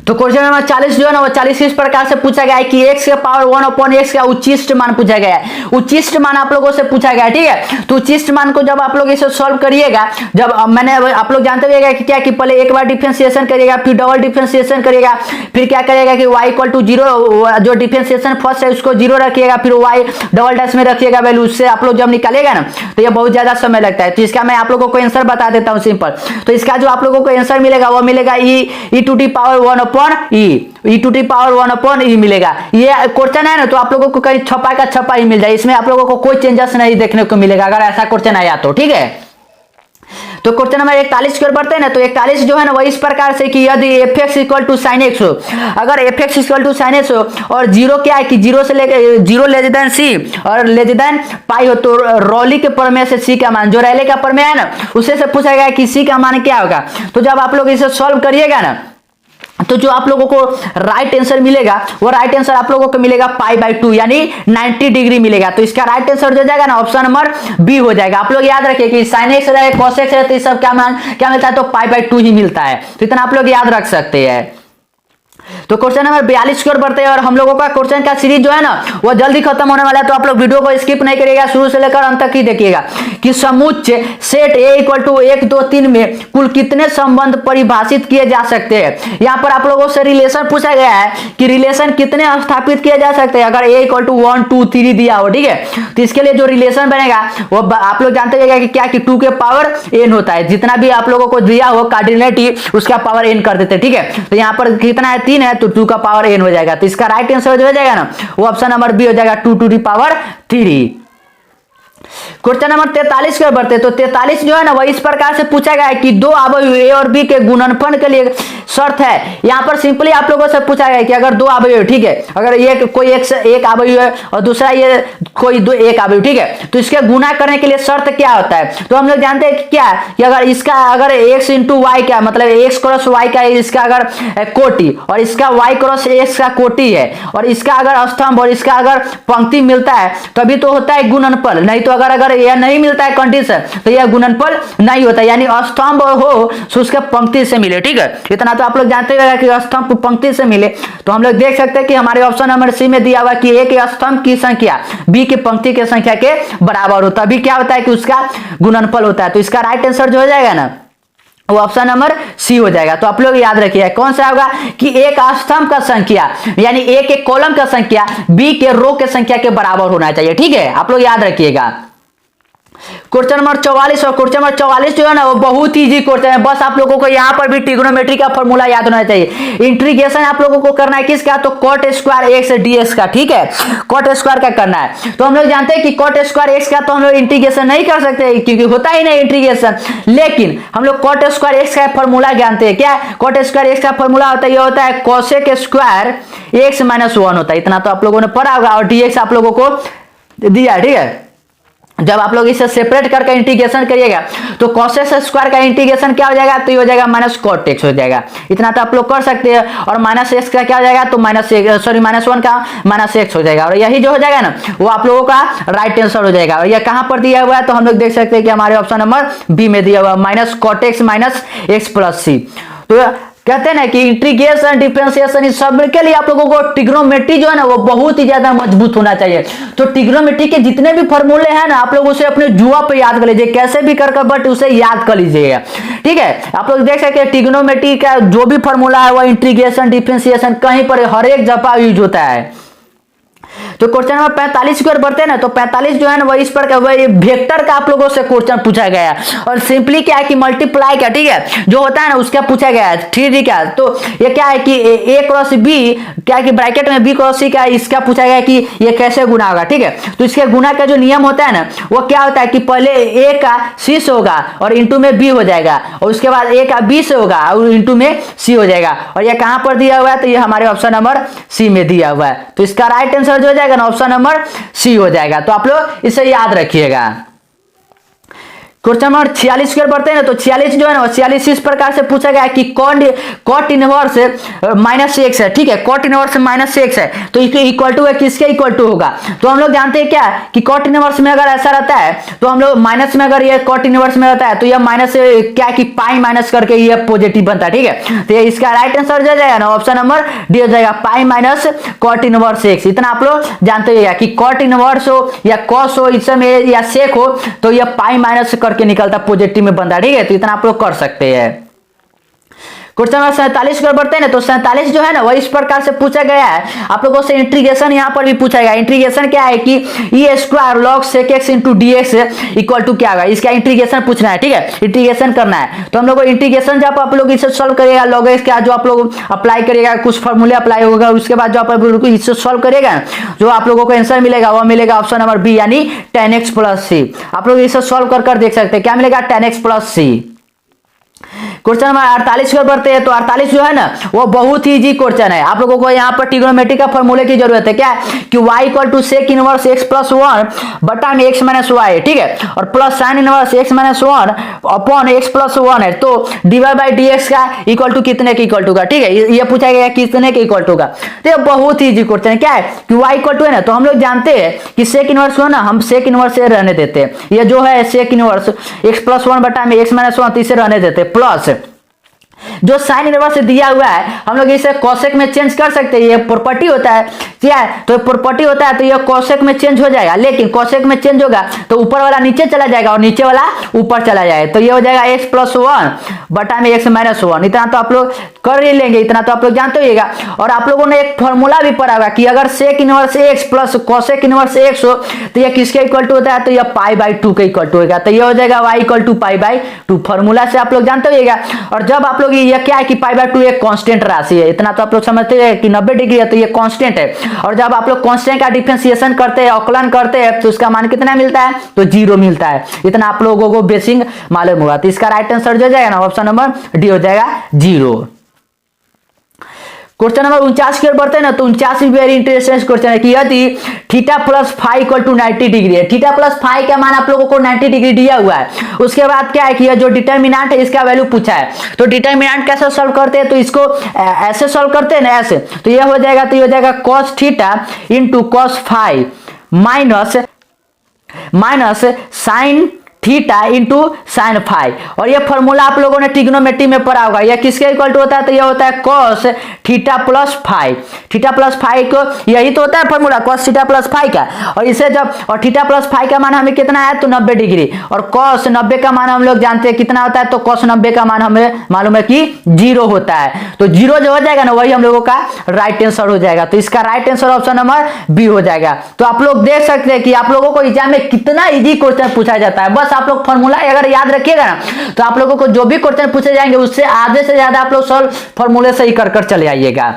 तो क्वेश्चन नंबर 40 जो है ना वो 40 इस प्रकार से पूछा गया है कि x के पावर 1/x का उच्चिष्ट मान पूछा गया है। उच्चिष्ट मान आप लोगों से पूछा गया है, ठीक है। तो उच्चिष्ट मान को जब आप लोग इसे सॉल्व करिएगा, जब मैंने आप लोग जानते होंगे कि क्या कि पहले एक बार डिफरेंशिएशन करिएगा, फिर डबल डिफरेंशिएशन करिएगा, फिर क्या करिएगा कि y इक्वल टू 0, जो डिफरेंशिएशन फर्स्ट है उसको 0 रखिएगा, फिर y डबल डैश में रखिएगा वैल्यू। उससे आप लोग जब निकालेगा ना तो ये बहुत ज्यादा समय लगता है। तो इसका मैं आप लोगों को आंसर बता देता हूँ सिंपल। तो इसका जो आप लोगों को आंसर मिलेगा वो मिलेगा e to the power 1/e to the power 1/e मिलेगा। ये क्वेश्चन है ना तो आप लोगों को कहीं छपा का छपा ही मिल जाए, इसमें आप लोगों को कोई चेंजेस नहीं देखने को मिलेगा अगर ऐसा क्वेश्चन आया तो, ठीक है। तो क्वेश्चन नंबर 41 की ओर बढ़ते हैं ना। तो 41 जो है ना वो इस प्रकार से कि यदि fx equal to sine x हो, अगर fx equal to sine x हो और जीरो क्या है कि जीरो से लेकर 0 लेस देन सी और लेस देन पाई हो, तो रॉली के प्रमेय से सी का मान, जो रैले का प्रमेय है ना उसे से पूछा गया कि सी का मान क्या होगा। तो जब आप लोग इसे सॉल्व करिएगा ना तो जो आप लोगों को राइट आंसर मिलेगा वो राइट आंसर आप लोगों को मिलेगा π/2 यानी 90 डिग्री मिलेगा। तो इसका राइट आंसर हो जाएगा ना ऑप्शन नंबर बी हो जाएगा। आप लोग याद रखिए कि sin x रहे cos x रहे तो सब क्या मान क्या मिलता है, तो π/2 ही मिलता है। तो इतना आप लोग याद रख सकते हैं। तो क्वेश्चन नंबर 42 की ओर बढ़ते हैं और हम लोगों का क्वेश्चन का सीरीज जो है ना वो जल्दी खत्म होने वाला है। तो आप लोग वीडियो को स्किप नहीं करिएगा, शुरू से लेकर अंत तक ही देखिएगा कि समुच्चय सेट A इक्वल टू 1 2 3 में कुल कितने संबंध परिभाषित किए जा सकते हैं। यहाँ पर आप लोगों से रिलेशन पूछा गया है कि रिलेशन कितने स्थापित किए जा सकते हैं अगर A इक्वल टू 1 2 3 दिया हो, ठीक है। तो इसके लिए जो रिलेशन बनेगा वो आप लोग जानते हैं कि क्या कि 2 के पावर n होता है। जितना भी आप लोगों को दिया हो कार्डिनलिटी उसका पावर n कर देते हैं, ठीक है। तो यहाँ पर कितना है 3 है तो 2 का पावर n हो जाएगा। तो इसका राइट आंसर जो हो जाएगा ना वो ऑप्शन नंबर बी हो जाएगा 2 to the power 3। Question number 43 के बढ़ते। तो 43 जो है ना वो इस प्रकार से पूछा गया है कि दो अवयव ए और बी के गुणनफल के लिए शर्त है। यहाँ पर सिंपली आप लोगों से पूछा गया है कि अगर दो अवयव, ठीक है, अगर ये कोई एक अवयव है और दूसरा ये कोई एक अवयव, ठीक है, तो इसके गुना करने के लिए शर्त क्या होता है। तो हम लोग जानते हैं कि क्या कि अगर इसका अगर x इंटू वाई क्या मतलब x क्रॉस वाई का इसका अगर कोटि और इसका y क्रॉस x का कोटि है और इसका अगर स्तंभ और इसका अगर पंक्ति मिलता है तभी तो होता है गुणनफल। नहीं तो अगर यह नहीं मिलता है कंडीशन तो यह गुणनफल नहीं होता, यानी स्तंभ हो तो उसके पंक्ति से मिले, ठीक है। इतना तो आप लोग जानते हैं कि स्तंभ पंक्ति से मिले। तो हम लोग देख सकते हैं कि हमारे ऑप्शन नंबर सी में दिया हुआ कि ए के स्तंभ की संख्या बी की पंक्ति की संख्या के बराबर होता है, अभी क्या होता है कि उसका गुणनफल होता है। तो इसका राइट आंसर जो हो जाएगा ना वो ऑप्शन नंबर सी हो जाएगा। तो आप लोग याद रखिए कौन सा होगा कि एक स्तंभ का संख्या यानी ए के कॉलम का संख्या बी के रो के संख्या के बराबर होना चाहिए, ठीक है। आप लोग याद रखिएगा। क्वेश्चन नंबर 44 और क्वेश्चन नंबर 44 जो है ना वो बहुत इजी क्वेश्चन है। बस आप लोगों को यहाँ पर भी ट्रिग्नोमेट्री का फॉर्मूला याद होना चाहिए। इंटीग्रेशन आप लोगों को करना है किसका, तो कॉट स्क्वायर एक्स डीएक्स का, ठीक है, कॉट स्क्वायर का करना है। तो हम लोग जानते हैं कि कॉट स्क्वायर एक्स का तो हम लोग इंटीग्रेशन नहीं कर सकते क्योंकि होता ही नहीं इंटीग्रेशन, लेकिन हम लोग कॉट स्क्वायर एक्स का फॉर्मूला जानते हैं। क्या कॉट स्क्वायर एक्स का फॉर्मूला होता है, ये होता है कोसेक स्क्वायर एक्स माइनस 1 होता है। इतना तो आप लोगों ने पढ़ा होगा और डीएक्स आप लोगों को दिया है, ठीक है। जब आप लोग इसे सेपरेट करके इंटीग्रेशन करिएगा तो कॉसेक स्क्वायर का इंटीग्रेशन क्या हो जाएगा, तो ये हो जाएगा माइनस कॉट एक्स हो जाएगा। इतना तो आप लोग कर सकते हैं। और माइनस एक्स का क्या हो जाएगा, तो माइनस 1 का माइनस एक्स हो जाएगा। और यही जो हो जाएगा ना वो आप लोगों का राइट आंसर हो जाएगा। और ये कहां पर दिया हुआ है, तो हम लोग देख सकते हैं कि हमारे ऑप्शन नंबर बी में दिया हुआ minus cot X minus X plus C. तो कहते हैं ना कि इंटीग्रेशन डिफरेंशिएशन इस सब के लिए आप लोगों को ट्रिग्नोमेट्री जो है ना वो बहुत ही ज्यादा मजबूत होना चाहिए। तो ट्रिग्नोमेट्री के जितने भी फॉर्मूले हैं ना आप लोग उसे अपने जुआ पे याद कर लीजिए, कैसे भी कर बट उसे याद कर लीजिएगा, ठीक है। आप लोग देख सकते हैं ट्रिग्नोमेट्री का जो भी फॉर्मूला है वो इंटीग्रेशन डिफरेंशिएशन कहीं पर हर एक जगह यूज होता है। तो क्वेश्चन नंबर 45 की ओर बढ़ते हैं ना। तो 45 जो है ना वो इस पर वेक्टर का आप लोगों से क्वेश्चन पूछा गया है और सिंपली क्या है कि मल्टीप्लाई का, ठीक है, जो होता है ना उसका पूछा गया है, ठीक है। तो ये क्या है कि ए क्रॉस बी क्या है कि ब्रैकेट में बी क्रॉस सी का इसका पूछा गया कि ये कैसे गुना होगा, ठीक है। तो इसके गुना का जो नियम होता है ना वो क्या होता है कि पहले ए का सी से होगा और इंटू में बी हो जाएगा और उसके बाद ए का बी से होगा और इंटू में सी हो जाएगा। और ये कहां पर दिया हुआ है, तो ये हमारे ऑप्शन नंबर सी में दिया हुआ है। तो इसका राइट आंसर हो जाएगा ना ऑप्शन नंबर सी हो जाएगा। तो आप लोग इसे याद रखिएगा। क्वेश्चन नंबर 46 की ओर बढ़ते हैं ना, तो 46 जो है ना 46 इस प्रकार से पूछा गया है कि कॉट इनवर्स माइनस एक्स है, ठीक है, कॉट इनवर्स माइनस एक्स है, तो इक्वल टू है किसके इक्वल टू होगा, तो हम लोग जानते हैं क्या कि कॉट इनवर्स में अगर ऐसा रहता है तो हम लोग माइनस में, अगर ये कॉट इनवर्स में रहता है तो यह माइनस क्या कि पाई माइनस करके ये पॉजिटिव बनता है, ठीक है, तो इसका राइट आंसर हो जाएगा ना ऑप्शन नंबर डी हो जाएगा, pi minus cot inverse x. इतना आप लोग जानते हैं कि कॉट इनवर्स हो या कॉस हो, इस समय या सेक हो, तो यह पाई माइनस करके निकलता पॉजिटिव में बनता है, ठीक है, तो इतना आप लोग कर सकते हैं। क्वेश्चन नंबर 47 की ओर बढ़ते हैं ना, तो 47 जो है ना वो इस प्रकार से पूछा गया है, आप लोगों से इंटीग्रेशन यहां पर भी पूछा गया। इंटीग्रेशन क्या है कि e square log sec X into D X equal to क्या होगा, इसका इंटीग्रेशन पूछना है, ठीक है, इंटीग्रेशन करना है। तो हम लोग को इंटीग्रेशन जब आप लोग इसे सॉल्व करेगा, लॉग एक्स का जो आप लोग अप्लाई करेगा, कुछ फॉर्मूले अप्लाई होगा, उसके बाद जो आप लोग इसे सॉल्व करेगा, जो आप लोगों को आंसर मिलेगा वो मिलेगा ऑप्शन नंबर बी, यानी 10x प्लस सी। आप लोग इसे सॉल्व कर देख सकते हैं, क्या मिलेगा 10x प्लस सी। क्वेश्चन नंबर 48 की ओर बढ़ते हैं, तो 48 जो है ना वो बहुत ही इजी क्वेश्चन है। आप लोगों को यहाँ पर ट्रिग्नोमेट्री का फॉर्मूले की जरूरत है, क्या कि y equal to sec inverse x plus 1 बटा में x माइनस वाई, ठीक है, और plus sine inverse x minus 1 upon x plus 1 है, तो डिवाइड बाई dx का इक्वल टू कितने के इक्वल टू का, ठीक है, ये पूछा गया कितने के इक्वल टू का, तो ये बहुत ही इजी क्वेश्चन है। क्या है कि y इक्वल टू है ना, तो हम लोग जानते हैं कि सेक इनवर्स हो ना, हम सेक इनवर्स से रहने देते हैं, ये जो है सेक इनवर्स x प्लस 1 बटा में x माइनस 1 इसे रहने देते हैं, प्लस जो साइन इनवर्स दिया हुआ है हम लोग इसे कोसेक में चेंज कर सकते हैं, ये प्रॉपर्टी होता है, क्या है, तो प्रॉपर्टी होता है, तो ये कोसेक में चेंज हो जाएगा, लेकिन कोसेक में चेंज होगा तो ऊपर वाला नीचे चला जाएगा और नीचे वाला ऊपर चला जाएगा, तो ये हो जाएगा x प्लस 1 बटा में x माइनस 1। इतना तो आप लोग कर ही लेंगे, इतना तो आप लोग जानते होइएगा। और आप लोगों ने एक फॉर्मूला भी पढ़ा होगा कि अगर sec inverse x plus cosec inverse x हो तो ये किसके इक्वल टू होता है, तो ये पाई बाई 2 के इक्वल टू होगा, तो ये हो जाएगा y equal to pi by 2, formula से आप लोग जानते होइएगा। और जब आप लोग ये क्या है कि पाई बाई 2 एक कांस्टेंट राशि है, इतना तो आप लोग समझते हैं कि 90 डिग्री है तो ये कांस्टेंट है, और जब आप लोग कांस्टेंट का डिफरेंशिएशन करते हैं, अवकलन करते हैं, तो उसका मान कितना मिलता है, तो 0 मिलता है। इतना आप लोगों को बेसिक मालूम हुआ, तो इसका राइट आंसर जो जाएगा ना ऑप्शन नंबर डी हो जाएगा 0। क्वेश्चन नंबर 49 की ओर बढ़ते हैं ना, तो 49 भी वेरी इंटरेस्टिंग क्वेश्चन है कि यदि theta plus phi equal to 90 degree है, थीटा प्लस फाई का मान आप लोगों को 90 डिग्री दिया हुआ है, उसके बाद क्या है कि जो डिटर्मिनेंट है इसका वैल्यू पूछा है, तो डिटर्मिनेंट कैसे सॉल्व करते हैं, तो इसको ऐसे सॉल्व करते हैं ना, ऐसे, तो ये हो जाएगा, तो ये हो जाएगा cos theta into cos phi minus sine theta into sine phi, और ये फॉर्मूला आप लोगों ने ट्रिग्नोमेट्री में पढ़ा होगा, यह किसके इक्वल टू होता है, तो यह होता है cos theta plus phi, theta plus phi को यही तो होता है formula cos theta plus phi का, और इसे जब और थीटा प्लस फाई का मान हमें कितना है, तो 90 डिग्री, और cos 90 का मान हम लोग जानते हैं कितना होता है, तो cos 90 का मान हमें मालूम है कि 0 होता है, तो 0 जो हो जाएगा ना वही हम लोगों का राइट आंसर हो जाएगा, तो इसका right answer option number B हो जाएगा। तो आप लोग देख सकते हैं कि आप लोगों को एग्जाम में कितना इजी क्वेश्चन पूछा जाता है, बस आप लोग फॉर्मूला अगर याद रखिएगा ना तो आप लोगों को जो भी क्वेश्चन पूछे जाएंगे उससे आधे से ज्यादा आप लोग सॉल्व फॉर्मूले से ही कर चले आइएगा।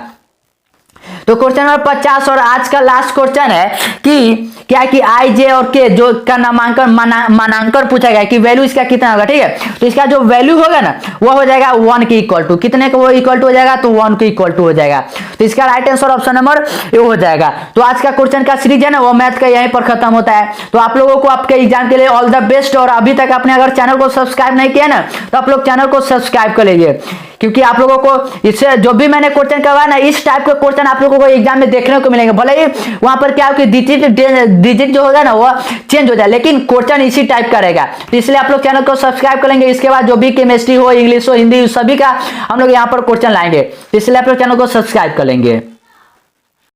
तो क्वेश्चन नंबर 50 और आज का लास्ट क्वेश्चन है कि क्या कि आई जे और के जो का नामांकन मानांकन पूछा गया कि वैल्यू इसका कितना होगा, ठीक है, तो इसका जो वैल्यू होगा ना वो हो जाएगा 1 के इक्वल टू, कितने का वो इक्वल टू हो जाएगा, तो 1 के इक्वल टू हो जाएगा, तो इसका right answer option number A हो जाएगा। तो आज का क्वेश्चन का सीरीज है ना वो मैथ का यहीं पर खत्म होता है। तो आप लोगों को आपके एग्जाम के लिए ऑल द बेस्ट, और अभी तक आपने अगर चैनल को सब्सक्राइब नहीं किया ना तो आप लोग चैनल को सब्सक्राइब कर लीजिए, क्योंकि आप लोगों को इससे जो भी मैंने क्वेश्चन करवाया ना इस टाइप के क्वेश्चन आप लोगों को एग्जाम में देखने को मिलेंगे, भले ही वहां पर क्या हो कि डिजिट जो होगा ना वो चेंज हो जाए, लेकिन क्वेश्चन इसी टाइप का रहेगा, तो इसलिए आप लोग चैनल को सब्सक्राइब करेंगे। इसके बाद जो भी केमिस्ट्री हो, इंग्लिश हो, हिंदी, सभी का हम लोग यहाँ पर क्वेश्चन लाएंगे, तो इसलिए आप लोग चैनल को सब्सक्राइब कर लेंगे।